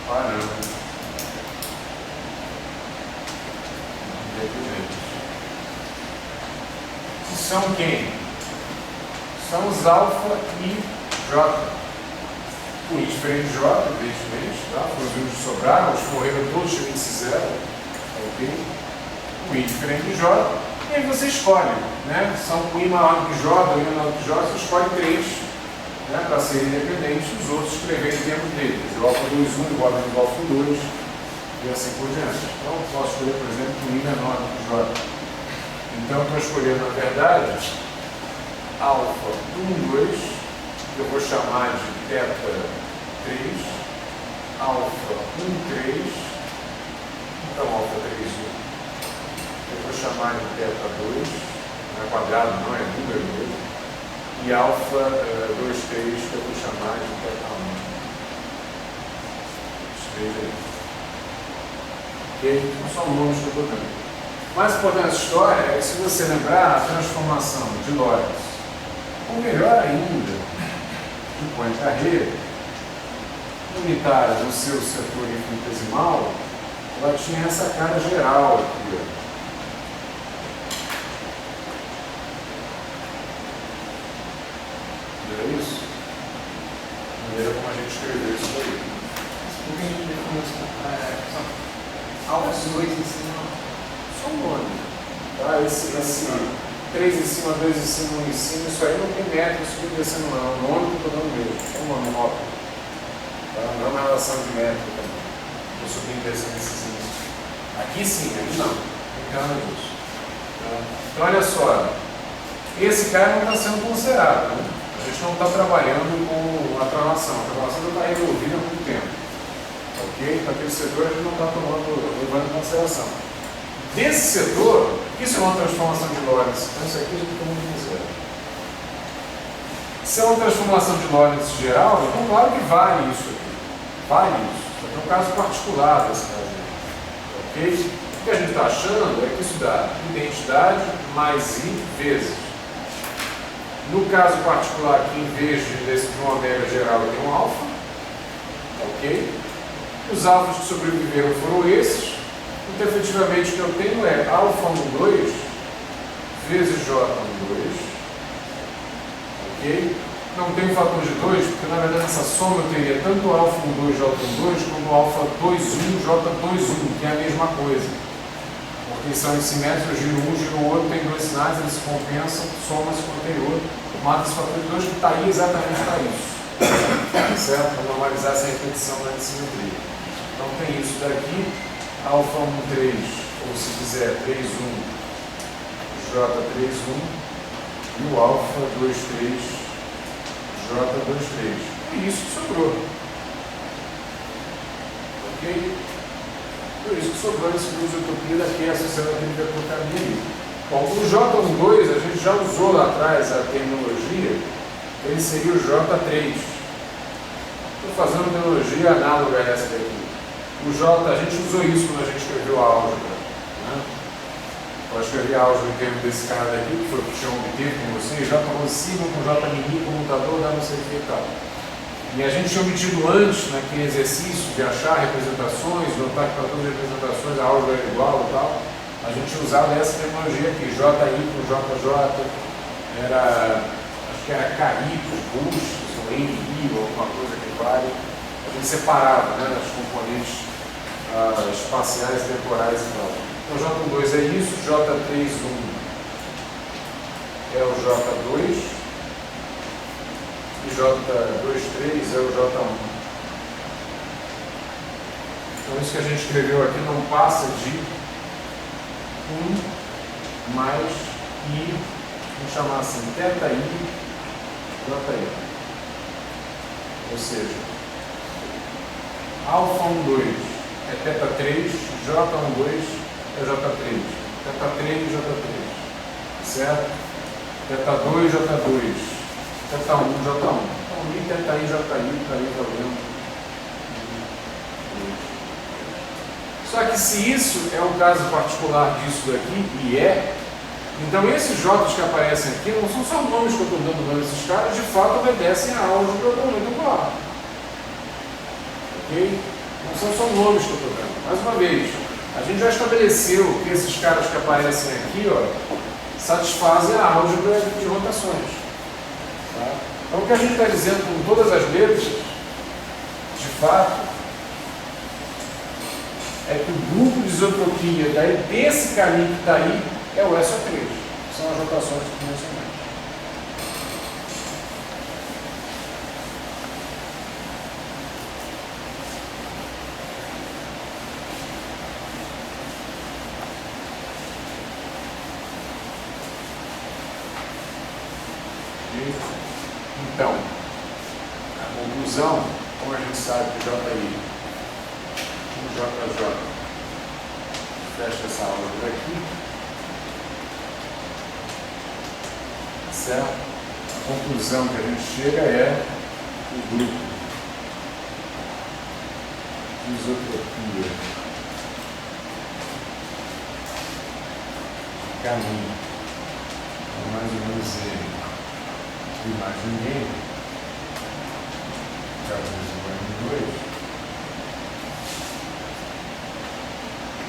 Parâmetros independentes. Que são quem? São os alfa e J. O I diferente de J, evidentemente, tá? Foi os únicos que sobraram, os que morreram todos chegam em zero. Ok? O I diferente de J. E aí você escolhe, né? São o I maior que J, o I menor que J, você escolhe 3. Né, para serem independentes, os outros escreverem em termos deles. O alfa 2, 1 igual a alfa 2 e assim por diante. Então, eu posso escolher, por exemplo, o I menor do que J. Então, eu estou escolhendo, na verdade, alfa 1, 2, que eu vou chamar de θ 3, alfa 1, 3, então alfa 3, 1, eu vou chamar de θ 2, não é quadrado, não é número mesmo. E alfa 2, 3, que eu vou chamar de θ1. Escreve aí. Ok? Não são nomes que eu estou dando. O mais importante dessa história é que, se você lembrar, a transformação de Lorentz, ou melhor ainda, de Poincaré, unitária no seu setor infinitesimal, ela tinha essa cara geral aqui, ó. É isso? A maneira como a gente escreveu isso daí. Por que a gente definiu alfa 2 em cima? Só um nome. Tá? Esse 3 em cima, 2 em cima, 1 em cima, isso aí não tem métrica subindo descendo, não. É um nome que eu estou dando mesmo. É um nome óbvio. Tá? Não é uma relação de métrica também. Estou subindo e descendo esses índices. Aqui sim, aqui não. Não tem nada disso. Tá? Então, olha só. Esse cara não está sendo considerado, né? A gente não está trabalhando com a translação. A translação já está resolvida há muito tempo. Ok? Para aquele setor a gente não está levando em consideração. Desse setor, isso é uma transformação de Lorentz. Então isso aqui a gente toma como zero. Se é uma transformação de Lorentz geral, então claro que vale isso aqui. Vale isso. Só que é um caso particular desse caso aí. Ok? O que a gente está achando é que isso dá identidade mais I vezes. No caso particular aqui, em vez de uma omega geral, eu tenho um alfa. Ok? Os alfas que sobreviveram foram esses. Então, efetivamente, o que eu tenho é alfa 1, 2 vezes J12. Ok? Não tem um fator de 2, porque na verdade nessa soma eu teria tanto alfa 1, 2, J12 como alfa 2, 1, J2, 1, que é a mesma coisa. Porque são simétricos, giro um, giro o outro, tem dois sinais, eles se compensam, soma-se com o anterior, mata esse fator de 2 que está aí exatamente para isso. Certo? Para normalizar essa repetição da simetria. Então tem isso daqui, alfa 1, 3, ou se quiser 3, 1, J3, 1, e o alfa 2, 3, J2, 3. É isso que sobrou. Ok? Por isso que sobrou esse isotopia daqui, associando aquele vetor caminho ali. Bom, o J12 a gente já usou lá atrás a terminologia, ele seria o J3. Estou fazendo uma terminologia análoga a essa daqui. O J, a gente usou isso quando a gente escreveu a álgebra. Né? Eu escrevi a álgebra em termos desse cara daqui, que foi o que tinha obtido com você, J consigo com J mini, comutador, dá não sei o que e tal. E a gente tinha obtido antes, naquele exercício de achar representações, notar que para todas as representações a álgebra era igual e tal, a gente usava essa terminologia aqui, JI com JJ, era, acho que era KI com Bush, ou NI, ou alguma coisa que vale. A gente separava, né, as componentes espaciais, temporais e tal. Então J2 é isso, J31 é o J2 e J23 é o J1. Então isso que a gente escreveu aqui não passa de 1 mais I, vamos chamar assim, θI, JI. Ou seja, alfa 1, 2 é θ3, J1, 2 é J3, θ3, J3, certo? θ2, J2, θ1, J1. Então, I, θI, JI, está aí valendo. Só que se isso é um caso particular disso daqui, e é, então esses J's que aparecem aqui não são só nomes que eu estou dando para esses caras, de fato obedecem a álgebra do momento angular. Ok? Não são só nomes que eu estou dando. Mais uma vez, a gente já estabeleceu que esses caras que aparecem aqui, ó, satisfazem a álgebra de rotações. Tá? Então o que a gente está dizendo com todas as letras, de fato, é que o grupo de isotropia desse caminho que está aí é o SO3. São as rotações convencionais. Então, a conclusão, como a gente sabe que JI, o JJ, fecha essa aula por aqui, certo? A conclusão que a gente chega é o grupo de isotropia caminho, é mais ou menos ele. E mais ninguém, K2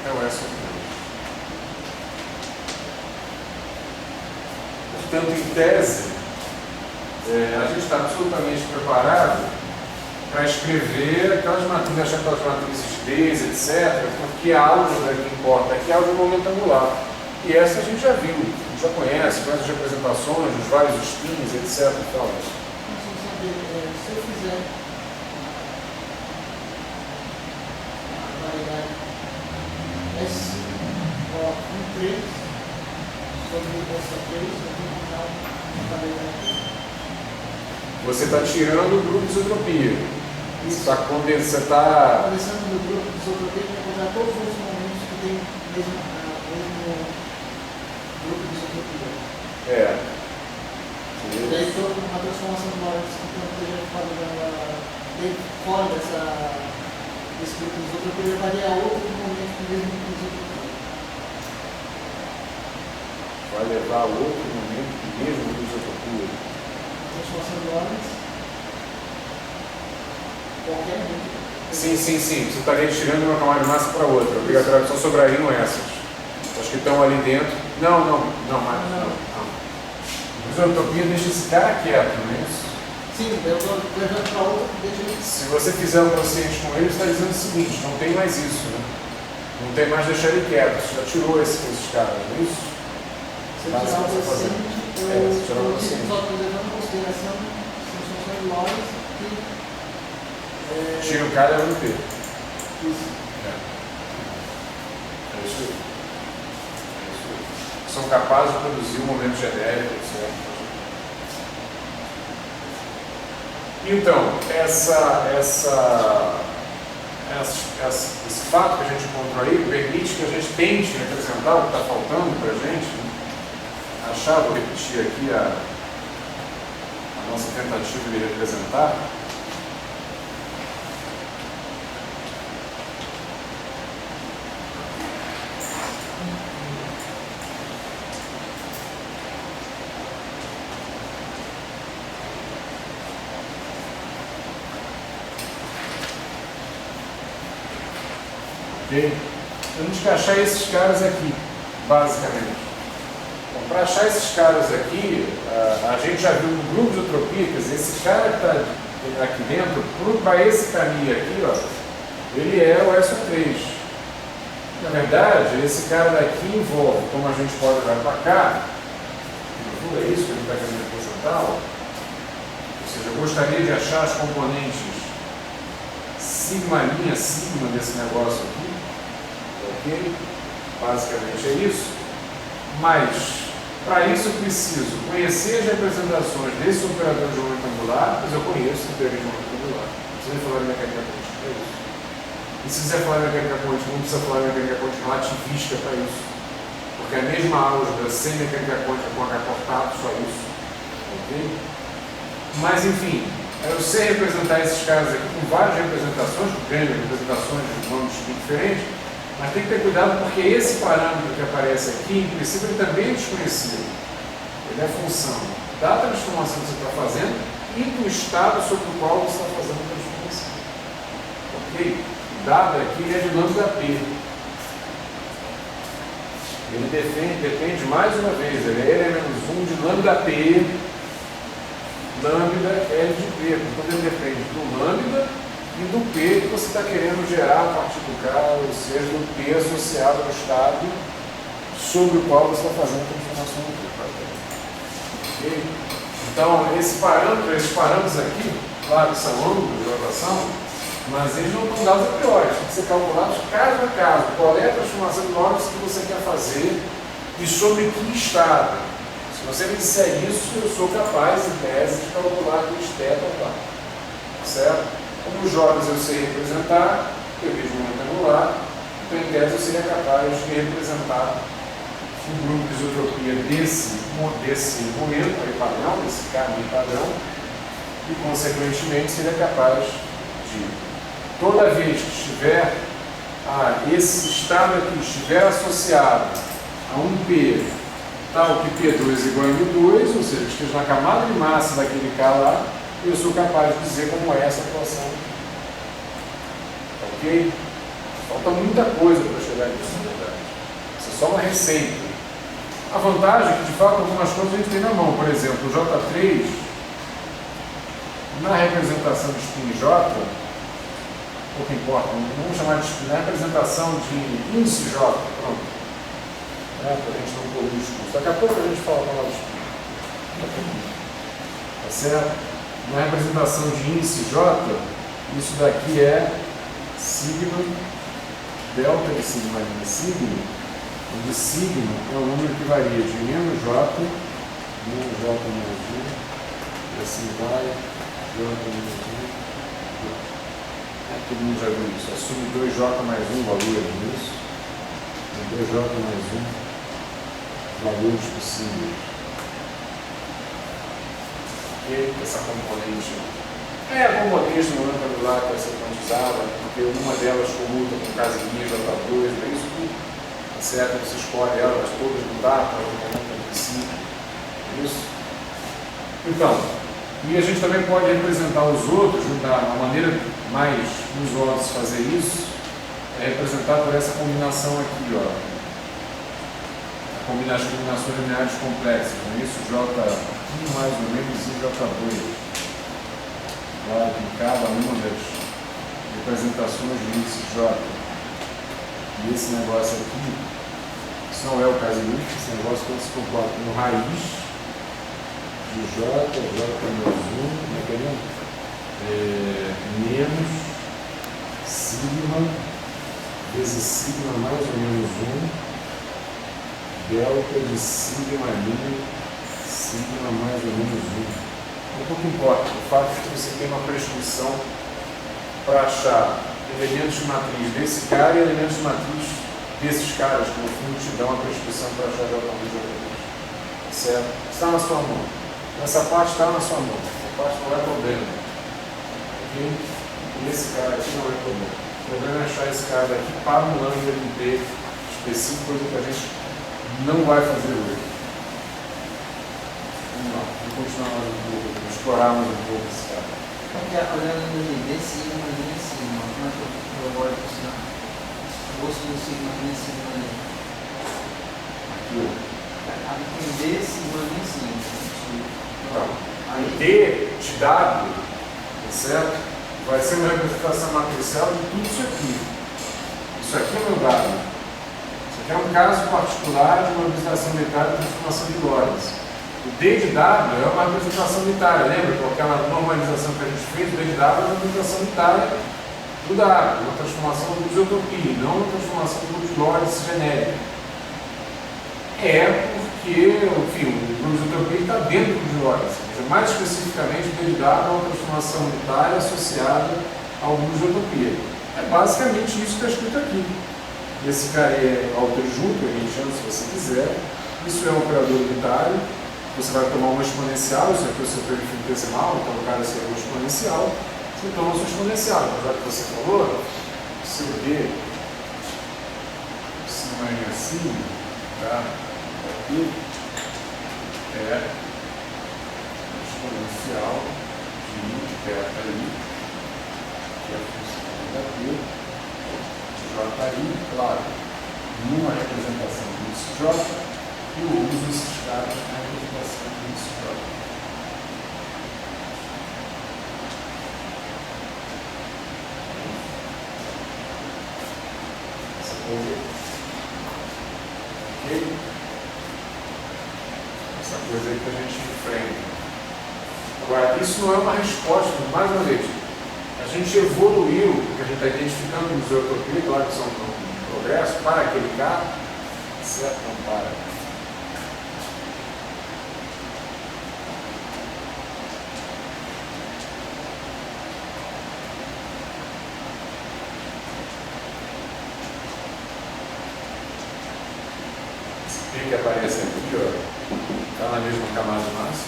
é o SO3. Portanto, em tese, a gente está absolutamente preparado para escrever aquelas matrizes, aquelas matrizes Ds, etc., porque a álgebra que importa aqui é a álgebra momento angular. E essa a gente já viu. Já conhece as representações, os vários spins, etc. Então, se eu fizer a variedade S, um 3 sobre essa 3, eu vou encontrar uma variedade. você está tirando o grupo de isotropia. Você está Começando do grupo de isotropia para encontrar todos os momentos que tem a mesma vida. É. E daí toda uma transformação de Lorentz que esteja fora desse grupo de isotropia levaria a outro momento do mesmo grupo de isotropia. Vai levar a outro momento do mesmo grupo de isotropia. A transformação de Lorentz, qualquer grupo. Sim. Você estaria tirando uma camada de massa para outra. Obrigatoriamente só sobrariam essas. As que estão ali dentro. Não. A isotropia deixa esse cara quieto, não é isso? Sim, eu estou levando para outra, deixa ele. Se você fizer um paciente com ele, você está dizendo o seguinte: não tem mais isso, né? Não tem mais deixar ele quieto. Você já tirou esses caras, não é isso? Se eu tirar o paciente, você tirou o eu paciente. só estou levando em consideração as funções de Lorentz que. Tira o cara e leva no P. Isso. É isso aí. São capazes de produzir um momento genérico, certo? Então, esse fato que a gente encontrou aí permite que a gente tente representar o que está faltando para a gente, né? Achar, vou repetir aqui a nossa tentativa de representar. Ok? Temos que achar esses caras aqui, basicamente. Bom, para achar esses caras aqui, a gente já viu no grupo de isotropia, quer dizer, esse cara que está aqui dentro, para esse caminho aqui, ó, ele é o SO3. Na verdade, esse cara daqui envolve, como a gente pode olhar para cá, é isso que ele está querendo representar, ó. Ou seja, eu gostaria de achar as componentes sigma desse negócio aqui, ok? Basicamente é isso. Mas, para isso eu preciso conhecer as representações desse operador de momento angular, mas eu conheço a teoria de momento angular. Não precisa falar de mecânica quântica para isso. E se quiser falar de mecânica quântica, não precisa falar de mecânica quântica relativista para isso. Porque a mesma álgebra sem mecânica quântica com H cortado, só isso. Ok? Mas, enfim, eu sei representar esses caras aqui com várias representações, com grandes representações de nomes diferentes, mas tem que ter cuidado porque esse parâmetro que aparece aqui, em princípio, ele também é desconhecido. Ele é função da transformação que você está fazendo e do estado sobre o qual você está fazendo a transformação. Ok? O dado aqui é de lambda P. Ele depende mais uma vez, ele é L-1 de lambda P, lambda L de P. Então ele depende do lambda e do P que você está querendo gerar a partir do K, ou seja, do P associado ao estado sobre o qual você está fazendo a transformação do P. Okay? Então, esses parâmetros aqui, claro que são ângulos de rotação, mas eles não estão dados a priori, tem que ser calculados caso a caso. Qual é a transformação de Lorentz que você quer fazer e sobre que estado? Se você me disser isso, eu sou capaz, em tese, de calcular que o estado lá. Certo? Como os jogos eu sei representar, eu vejo um momento angular, então em tese eu seria capaz de representar um grupo de isotropia desse momento aí padrão, desse caminho padrão, e consequentemente seria capaz de, toda vez que estiver, esse estado aqui estiver associado a um P tal que P2 igual a M2, ou seja, que esteja na camada de massa daquele K lá, eu sou capaz de dizer como é essa equação. Ok? Falta muita coisa para chegar nisso, na verdade. Isso é só uma receita. A vantagem é que, de fato, algumas coisas a gente tem na mão. Por exemplo, o J3, na representação de spin J, pouco importa, vamos chamar de spin, na representação de índice J, pronto. Para a gente não poluir os cursos. Daqui a pouco a gente fala a palavra spin. Tá certo? Na representação de índice J, isso daqui é sigma, delta de sigma menos sigma, onde sigma é o número que varia de menos J menos 1, e assim vai, J menos 1, todo mundo já viu isso, assume 2J mais 1 valor, é isso? 2J mais 1, valores possíveis. Ok? Essa componente é acomodista no momento angular que vai ser quantizada, porque uma delas comuta com casimir, J2, é isso tudo. Tá certo? Você escolhe elas todas no data, entre si. Isso. Então, e a gente também pode representar os outros, uma maneira mais usual de se fazer isso é representar por essa combinação aqui, ó. As combinações lineares complexas, não é isso? J1 mais ou menos e J2. Claro, em cada uma das representações do índice J. E esse negócio aqui, isso não é o casimir, esse negócio todo se comporta como raiz de J, J menos 1, menos sigma vezes sigma mais ou menos 1, delta de sigma linha, sigma mais ou menos 1. Um pouco importa, o fato é que você tem uma prescrição para achar elementos de matriz desse cara e elementos de matriz desses caras, que no fundo te dão uma prescrição para achar J1 e J2. Certo? Está na sua mão. Essa parte está na sua mão. Essa parte não é problema. Ok? E esse cara aqui não é problema. O problema é achar esse cara daqui para um lambda LP específico, coisa que a gente não vai fazer hoje. Vamos lá, vamos continuar mais um pouco, vamos explorar mais um pouco esse cara. Porque olhando ali, D sigma, linha sigma, como é que eu vou posicionar? O gosto do sigma, linha sigma ali. Aqui, ó. Aí tem D sigma, linha sigma. Então, Aí D de W, tá certo? Vai ser uma representação matricial de tudo isso aqui. Isso aqui é meu W. Isso aqui é um caso particular de uma representação unitária de transformação de Lorentz. O D de W é uma representação unitária, lembra? Com aquela normalização que a gente fez, o D de W é uma representação unitária do W, uma transformação do isotopia, não uma transformação do grupo de Lorentz genérica. É porque, enfim, o grupo de isotopia está dentro do grupo de Lorentz. Mais especificamente, o D de W é uma transformação unitária associada ao grupo de isotopia. É basicamente isso que está escrito aqui. Esse cara é autojunto, a gente chama, se você quiser. Isso é um operador unitário. Você vai tomar uma exponencial, isso aqui é o seu perfil infinitesimal, então o cara seria uma exponencial. Você toma a sua exponencial. Mas já que você falou, o seu D, se não é assim, tá? Aqui é exponencial de θ i, que é a função da P, J i, claro, numa representação do índice J, e eu uso esses caras na representação do índice J. Essa coisa aí. Ok? Essa coisa aí que a gente enfrenta. Agora, isso não é uma resposta, mais uma vez. A gente evoluiu, porque a gente está identificando os isotopia, claro que são um progresso, para aquele cara, certo? Não para. Que aparece aqui, ó, está na mesma camada de massa,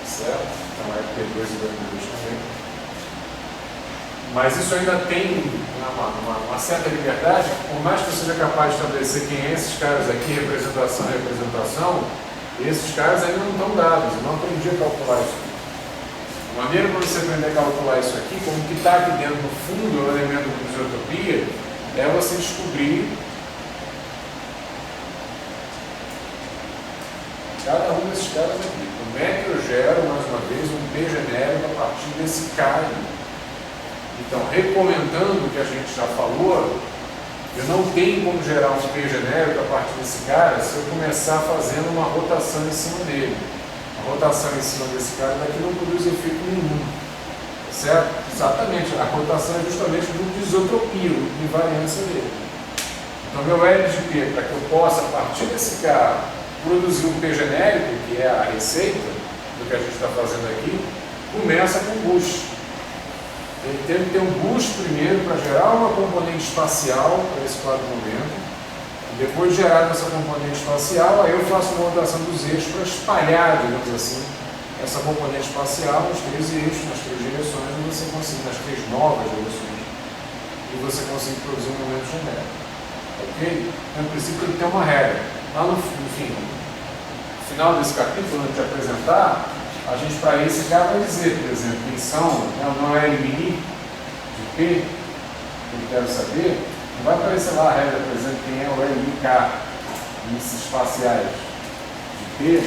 certo? Então é P2 e P2 também. Mas isso ainda tem uma certa liberdade, por mais que você seja capaz de estabelecer quem é esses caras aqui, representação e representação, esses caras ainda não estão dados, eu não aprendi a calcular isso aqui. A maneira para você aprender a calcular isso aqui, como que está aqui dentro no fundo, o elemento de isotopia, é você descobrir cada um desses caras aqui. Como é que eu gero, mais uma vez, um P genérico a partir desse cara? Então, recomendando o que a gente já falou, eu não tenho como gerar um P genérico a partir desse cara se eu começar fazendo uma rotação em cima dele. A rotação em cima desse cara daqui não produz efeito nenhum. Certo? Exatamente. A rotação é justamente o grupo de isotropia, o grupo de invariância dele. Então, meu L de P, para que eu possa, a partir desse cara, produzir um P genérico, que é a receita do que a gente está fazendo aqui, começa com boost. Ele tem que ter um boost primeiro para gerar uma componente espacial para esse quadro momento, Depois de gerar essa componente espacial, aí eu faço uma rotação dos eixos para espalhar, digamos assim, essa componente espacial nos três eixos, nas três direções, e você consegue, nas três novas direções, e você consegue produzir um momento genérico. Ok? Então, no princípio, tem que ter uma regra. Lá no final desse capítulo, antes de apresentar, a gente, para esse cara, vai dizer, por exemplo, quem são, não é mini de P, que eu quero saber, não vai aparecer lá a regra, por exemplo, quem é o LIK, índices espaciais de P,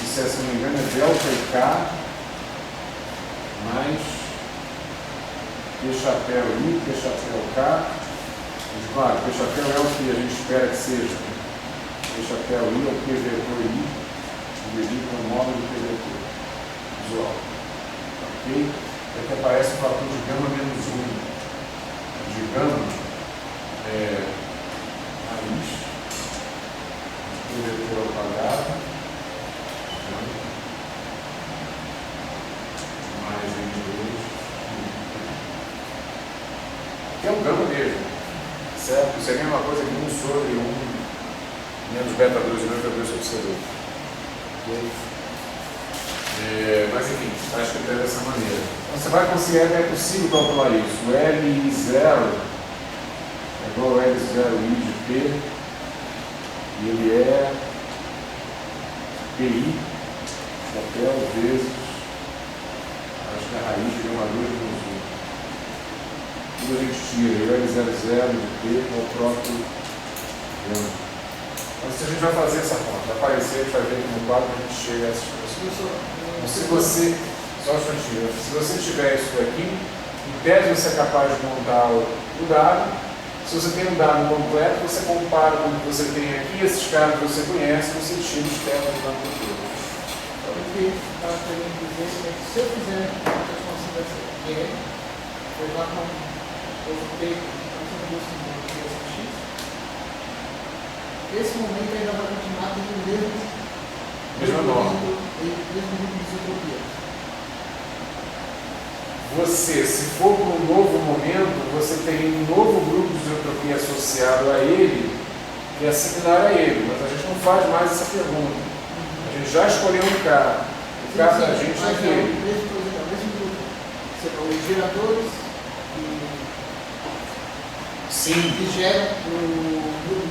isso é, se não me engano, é delta e K mais P chapéu I, P chapéu K. Mas, claro, P chapéu é o que a gente espera que seja. P chapéu I é o P vetor I, dividido com o módulo do P vetor visual. Ok? É que aparece o fator de gama menos 1. De gama é raiz, P vetor ao quadrado, mais N2, que é o gama mesmo, certo? Isso é a mesma coisa que 1 sobre 1 menos beta 2 e beta 2 sobre C2. Mas enfim, está escrito dessa maneira. Então você vai considerar que é possível calcular isso. O Li0 é igual a L0I de P, e ele é PI, chapéu vezes, acho que a raiz de gama 2 menos 1. Tudo a gente tira, o L00 de P é o próprio gama. Então, se a gente vai fazer essa conta, vai aparecer, a gente vai ver aqui no quadro que a gente chega a essa expressão. Então, se você, só um instantinho, se você tiver isso daqui, em tese você é capaz de montar o dado. Se você tem um dado completo, você compara com o que você tem aqui, esses caras que você conhece, você tira os temas do dado todo. O que estava querendo dizer é que se eu fizer uma transformação dessa aqui, eu já com o P, esse momento ainda vai continuar tendo o mesmo grupo de isotropia. Você, se for para um novo momento, você tem um novo grupo de isotropia associado a ele, que é similar a ele, mas a gente não faz mais essa pergunta. A gente já escolheu um cara. O cara da gente é aquele. O mesmo grupo. Você falou os geradores que geram o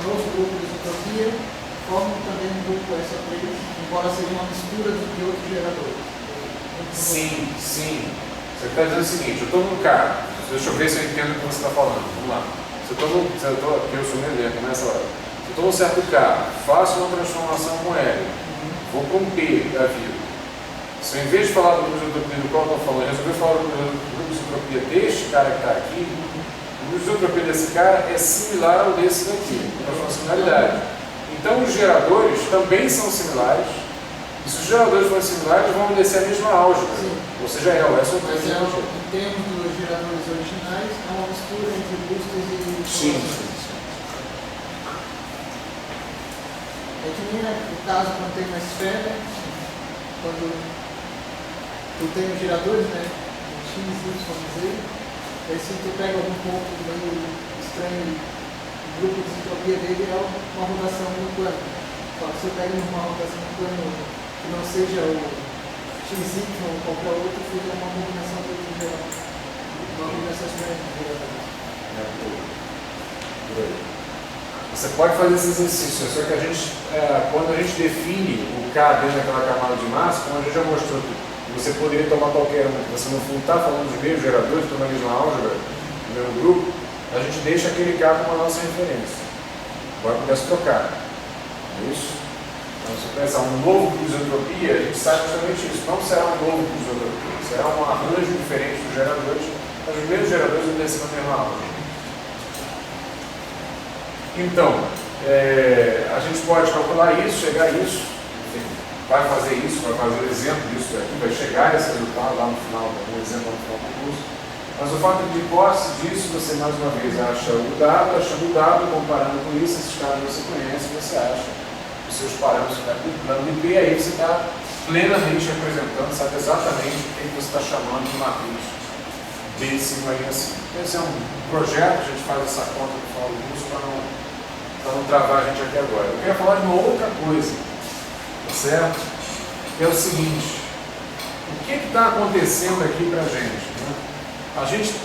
novo grupo de isotropia, formam também um grupo SO3, embora seja uma mistura de outros geradores. Sim, sim. Você está dizendo o seguinte, eu estou num cara, deixa eu ver se eu entendo o que você está falando. Vamos lá. Se eu estou aqui, eu sou meu exemplo, nessa hora. Se eu estou num certo cara, faço uma transformação com L, vou com P da vida. Se eu, em vez de falar do grupo de isotropia do qual eu estou falando, resolver falar do grupo de isotropia deste cara que está aqui, o grupo de isotropia desse cara é similar ao desse daqui, é uma similaridade. Então os geradores também são similares. E se os geradores forem similares, vão obedecer a mesma álgebra. Ou seja, é o SO3. Mas em termos dos geradores originais, é uma mistura entre boosters e... Sim. É que nem no caso quando tem uma esfera, quando tu tem os geradores, né? X, Y, Z, aí se tu pega algum ponto meio estranho, o grupo de isotropia dele é uma rotação no plano. Só que se eu pego uma rotação no plano que não seja o XY ou qualquer outro, fica uma combinação de geradores. Uma combinação diferente de geradores. Você pode fazer esse exercício, só que a gente, quando a gente define o K dentro daquela camada de massa, como a gente já mostrou, você poderia tomar qualquer um, você no fundo está falando dos mesmos geradores, estou na mesma álgebra, no mesmo grupo, a gente deixa aquele K como a nossa referência. Agora pudesse trocar. É isso? Então, se pensar um novo grupo de isotropia, a gente sabe justamente isso. Não será um novo grupo de isotropia, será um arranjo diferente dos geradores, mas os mesmos geradores obedecem na mesma álgebra. Então, a gente pode calcular isso, chegar a isso, enfim, vai fazer isso, vai fazer o exemplo disso aqui, vai chegar a esse resultado lá no final, um exemplo lá no final do curso. Mas o fato de posse disso, você mais uma vez acha o dado, achando o dado, comparando com isso, esses caras você conhece, você acha os seus parâmetros calculando e B, aí você está plenamente representando, sabe exatamente o que você está chamando de matriz B de sigma e assim. Esse é um projeto, a gente faz essa conta no final do curso para não para não travar a gente aqui agora. Eu queria falar de uma outra coisa, tá certo? Que é o seguinte, o que está acontecendo aqui para a gente? Né? A gente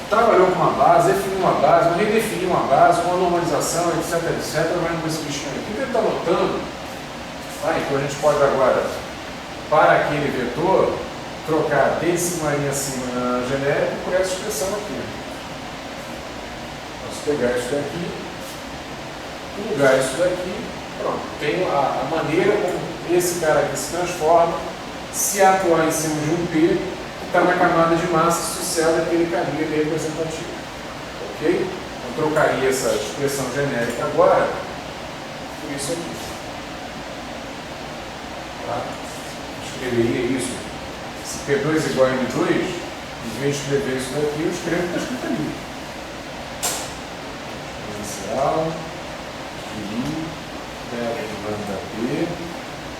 trabalhou com uma base, definiu uma base, mas nem definiu uma base, com uma normalização, etc, trabalhando com esse bichinho aqui. O que ele está notando? Então a gente pode agora, para aquele vetor, trocar D sigma I acima genérico por essa expressão aqui. Posso pegar isso daqui, plugar isso daqui, pronto. Tenho a maneira como esse cara aqui se transforma se atuar em cima de um P que está na camada de massa associada àquele caminho representativo. Ok? Então trocaria essa expressão genérica agora por isso aqui. Tá? Escreveria isso. Se P2 é igual a N2, em vez de escrever isso daqui, eu escrevo o que está escrito ali. Exponencial de I, de lambda P.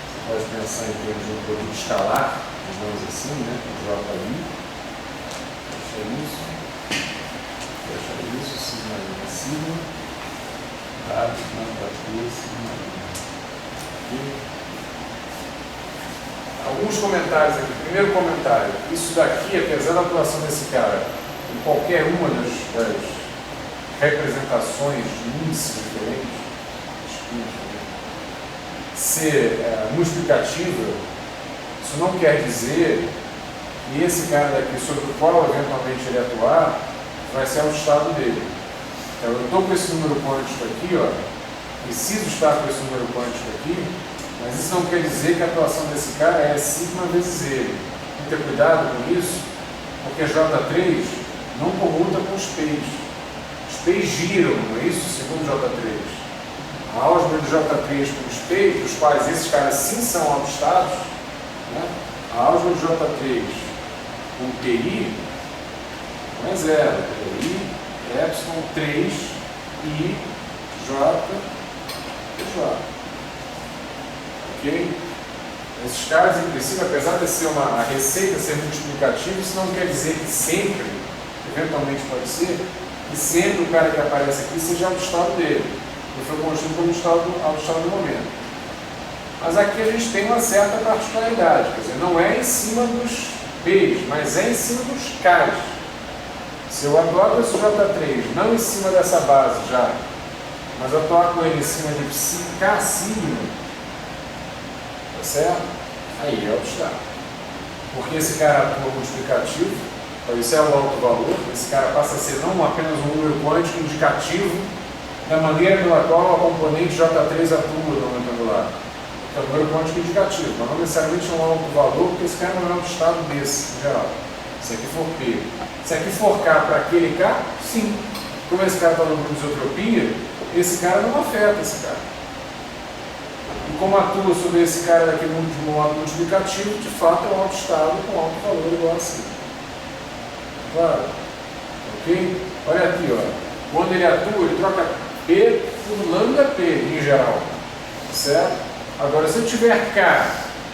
Você pode pensar em termos de um produto escalar, digamos assim, né? JI. Fecha isso, sigma I sigma. Dado lambda P, sigma I. Alguns comentários aqui. Primeiro comentário. Isso daqui, apesar da atuação desse cara em qualquer uma das representações de índices diferentes, ser multiplicativa, isso não quer dizer que esse cara daqui, sobre o qual eventualmente ele atuar, vai ser o estado dele. Então, eu estou com esse número quântico aqui, ó, preciso estar com esse número quântico aqui, mas isso não quer dizer que a atuação desse cara é sigma vezes ele. Tem que ter cuidado com isso, porque J3 não comuta com os P's. Os P's giram, não é isso? Segundo J3. A álgebra de J3 com os P's, dos quais esses caras sim são autoestados, né? A álgebra de J3 com PI não é zero. PI, epsilon 3 I, J, J. Ok? Esses caras, em princípio, apesar de ser a receita ser multiplicativa, isso não quer dizer que sempre, eventualmente pode ser, que sempre o cara que aparece aqui seja o estado dele. Ele foi construído como estado do momento. Mas aqui a gente tem uma certa particularidade, quer dizer, não é em cima dos P's, mas é em cima dos K's. Se eu atuar com esse J3, não em cima dessa base já, mas atuar com ele em cima de K sigma, tá certo? Aí é o estado. Porque esse cara atua multiplicativo, então isso é o alto valor, esse cara passa a ser não apenas um número quântico indicativo da maneira pela qual a componente J3 atua no momento angular. É um número quântico indicativo, mas não necessariamente é um alto valor, porque esse cara não é um estado desse, em geral. Se aqui for P. Se aqui for K para aquele K, sim. Como esse cara está no grupo de isotropia, esse cara não afeta esse cara. E como atua sobre esse cara daqui de modo multiplicativo, de fato é um alto estado com alto valor igual a si. Claro? Ok? Olha aqui, ó. Quando ele atua, ele troca P por lambda P, em geral. Certo? Agora, se eu tiver K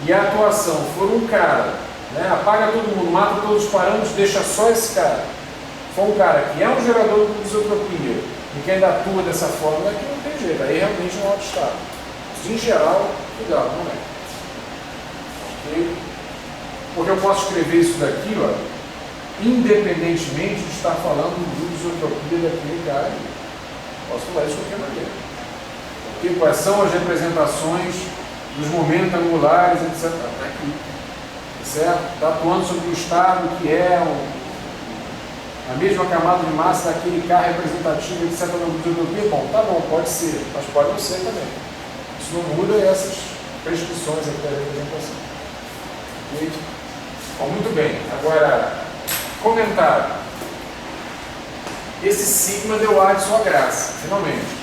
e a atuação for um cara, né, apaga todo mundo, mata todos os parâmetros, deixa só esse cara. For um cara que é um gerador de isotropia e que ainda atua dessa forma, aqui não tem jeito, aí realmente é um alto estado. Em geral, cuidado, não é. Ok? Porque eu posso escrever isso daqui, ó, independentemente de estar falando de isotropia daquele cara. Posso falar isso de qualquer maneira. Ok? Quais são as representações dos momentos angulares, etc. Está aqui. Certo? Está atuando sobre o estado que é a mesma camada de massa daquele K representativo, etc. Na isotropia. Bom, tá bom, pode ser, mas pode não ser também. Isso não muda essas prescrições aqui da representação. Ok? Bom, muito bem. Agora, comentário. Esse sigma deu ar de sua graça, finalmente.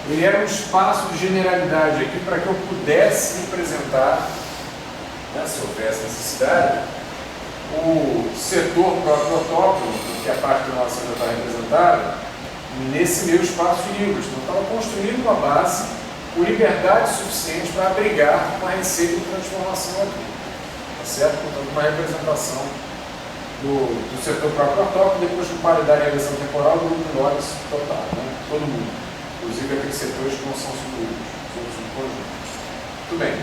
Ele era um espaço de generalidade aqui para que eu pudesse representar, né, se houvesse necessidade, o setor protótipo, que a parte nossa já está representada, nesse meu espaço de Hilbert. Então, eu estava construindo uma base com liberdade suficiente para abrigar uma receita de transformação aqui. Tá certo? Portanto, uma representação do setor protótipo, depois com paridade e regressão temporal, do grupo de lotes total, né? Todo mundo. inclusive aqueles setores que não são subconjuntos. Muito bem.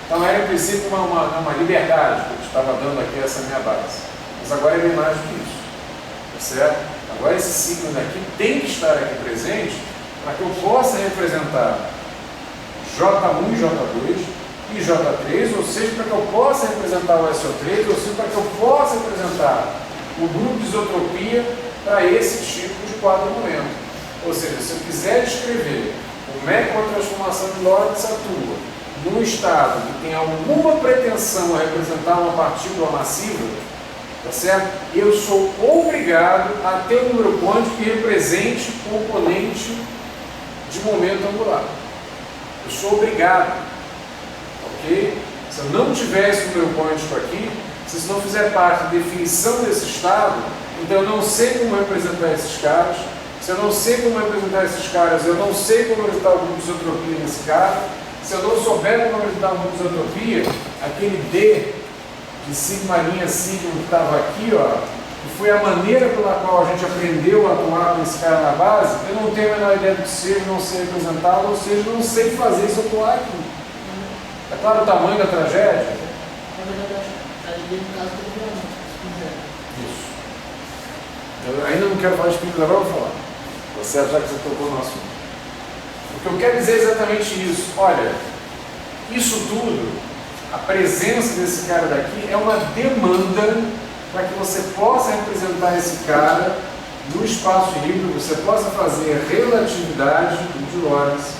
Então era, em princípio, uma liberdade que eu estava dando aqui essa minha base. Mas agora é bem mais do que isso. Tá certo? Agora esse signo daqui tem que estar aqui presente para que eu possa representar J1 e J2 e J3, ou seja, para que eu possa representar o SO3, ou seja, para que eu possa representar o grupo de isotropia para esse tipo de quadro momento. Ou seja, se eu quiser descrever como é que uma transformação de Lorentz atua num estado que tem alguma pretensão a representar uma partícula massiva, tá certo? Eu sou obrigado a ter um número quântico que represente o componente de momento angular. Eu sou obrigado, ok? Se eu não tiver esse número quântico aqui, se isso não fizer parte da definição desse estado, então eu não sei como representar esses caras. Se eu não sei como representar esses caras, eu não sei como representar o grupo de isotropia nesse cara. Se eu não souber como representar o grupo de isotropia, aquele D de sigma linha sigma que estava aqui, ó, que foi a maneira pela qual a gente aprendeu a atuar com esse cara na base, eu não tenho a menor ideia do que seja, não sei representá-lo, ou seja, não sei fazer isso atuar aqui. É claro o tamanho da tragédia? Na verdade, aí no caso do plano, se quiser. Isso. Eu ainda não quero falar de espírito, agora eu vou falar. Você já que você tocou no assunto. O que eu quero dizer é exatamente isso. Olha, isso tudo, a presença desse cara daqui é uma demanda para que você possa representar esse cara no espaço híbrido, você possa fazer relatividade de Lorentz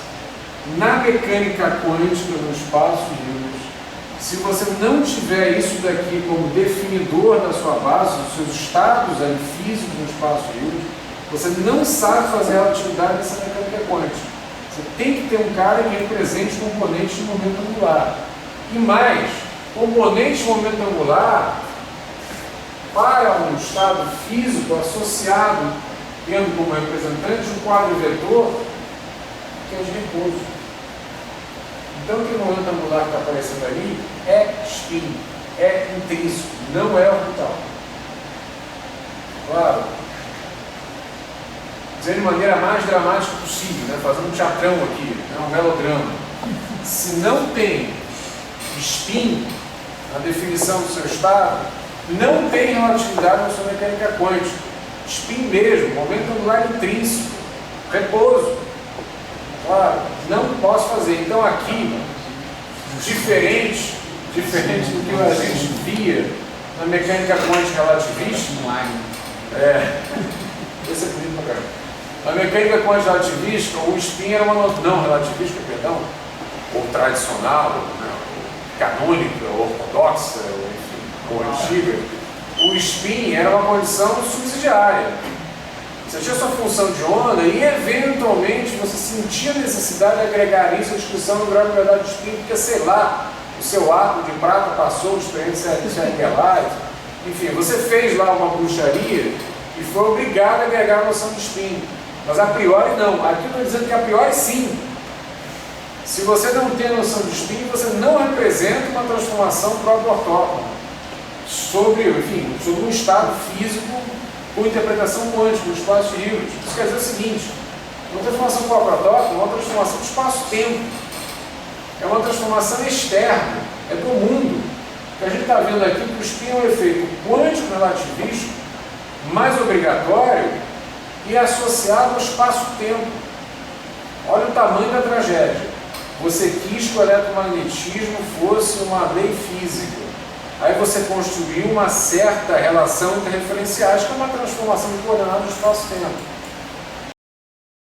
na mecânica quântica no espaço híbrido. Se você não tiver isso daqui como definidor da sua base, dos seus estados aí, físicos no espaço híbrido, você não sabe fazer a relatividade dessa mecânica quântica. Você tem que ter um cara que represente componentes de momento angular. E mais, componente de momento angular para um estado físico associado, tendo como representante um quadro vetor, que é de repouso. Então, aquele momento angular que está aparecendo ali é spin, é intrínseco, não é orbital. Claro. Dizer de maneira mais dramática possível, né? Fazendo um teatrão aqui, né? Um melodrama. Se não tem spin na definição do seu estado, não tem relatividade na sua mecânica quântica. Spin mesmo, momento angular intrínseco, repouso. Claro, não posso fazer. Então aqui, diferente do que a gente via na mecânica quântica relativista, esse é bonito pra caramba. Na mecânica quântica relativista, o spin era uma não relativista, perdão, ou tradicional, né, canônica, ortodoxa, ou antiga. O spin era uma condição subsidiária. Você tinha sua função de onda e, eventualmente, você sentia a necessidade de agregar isso à discussão do grau de gravidade do spin, porque, sei lá, o seu átomo de prata passou de experiência de Arquelite. Enfim, você fez lá uma bruxaria e foi obrigado a agregar a noção de spin. Mas a priori não. Aqui eu estou dizendo que a priori sim. Se você não tem a noção de spin, você não representa uma transformação próprio-ortógona sobre um estado físico com interpretação quântica do espaço híbrido. Isso quer dizer o seguinte: uma transformação próprio-ortógona é uma transformação do espaço-tempo. É uma transformação externa, é do mundo. O que a gente está vendo aqui, que o spin é um efeito quântico relativista, mais obrigatório e associado ao espaço-tempo. Olha o tamanho da tragédia. Você quis que o eletromagnetismo fosse uma lei física. Aí você construiu uma certa relação entre referenciais, que é uma transformação de coordenadas do espaço-tempo.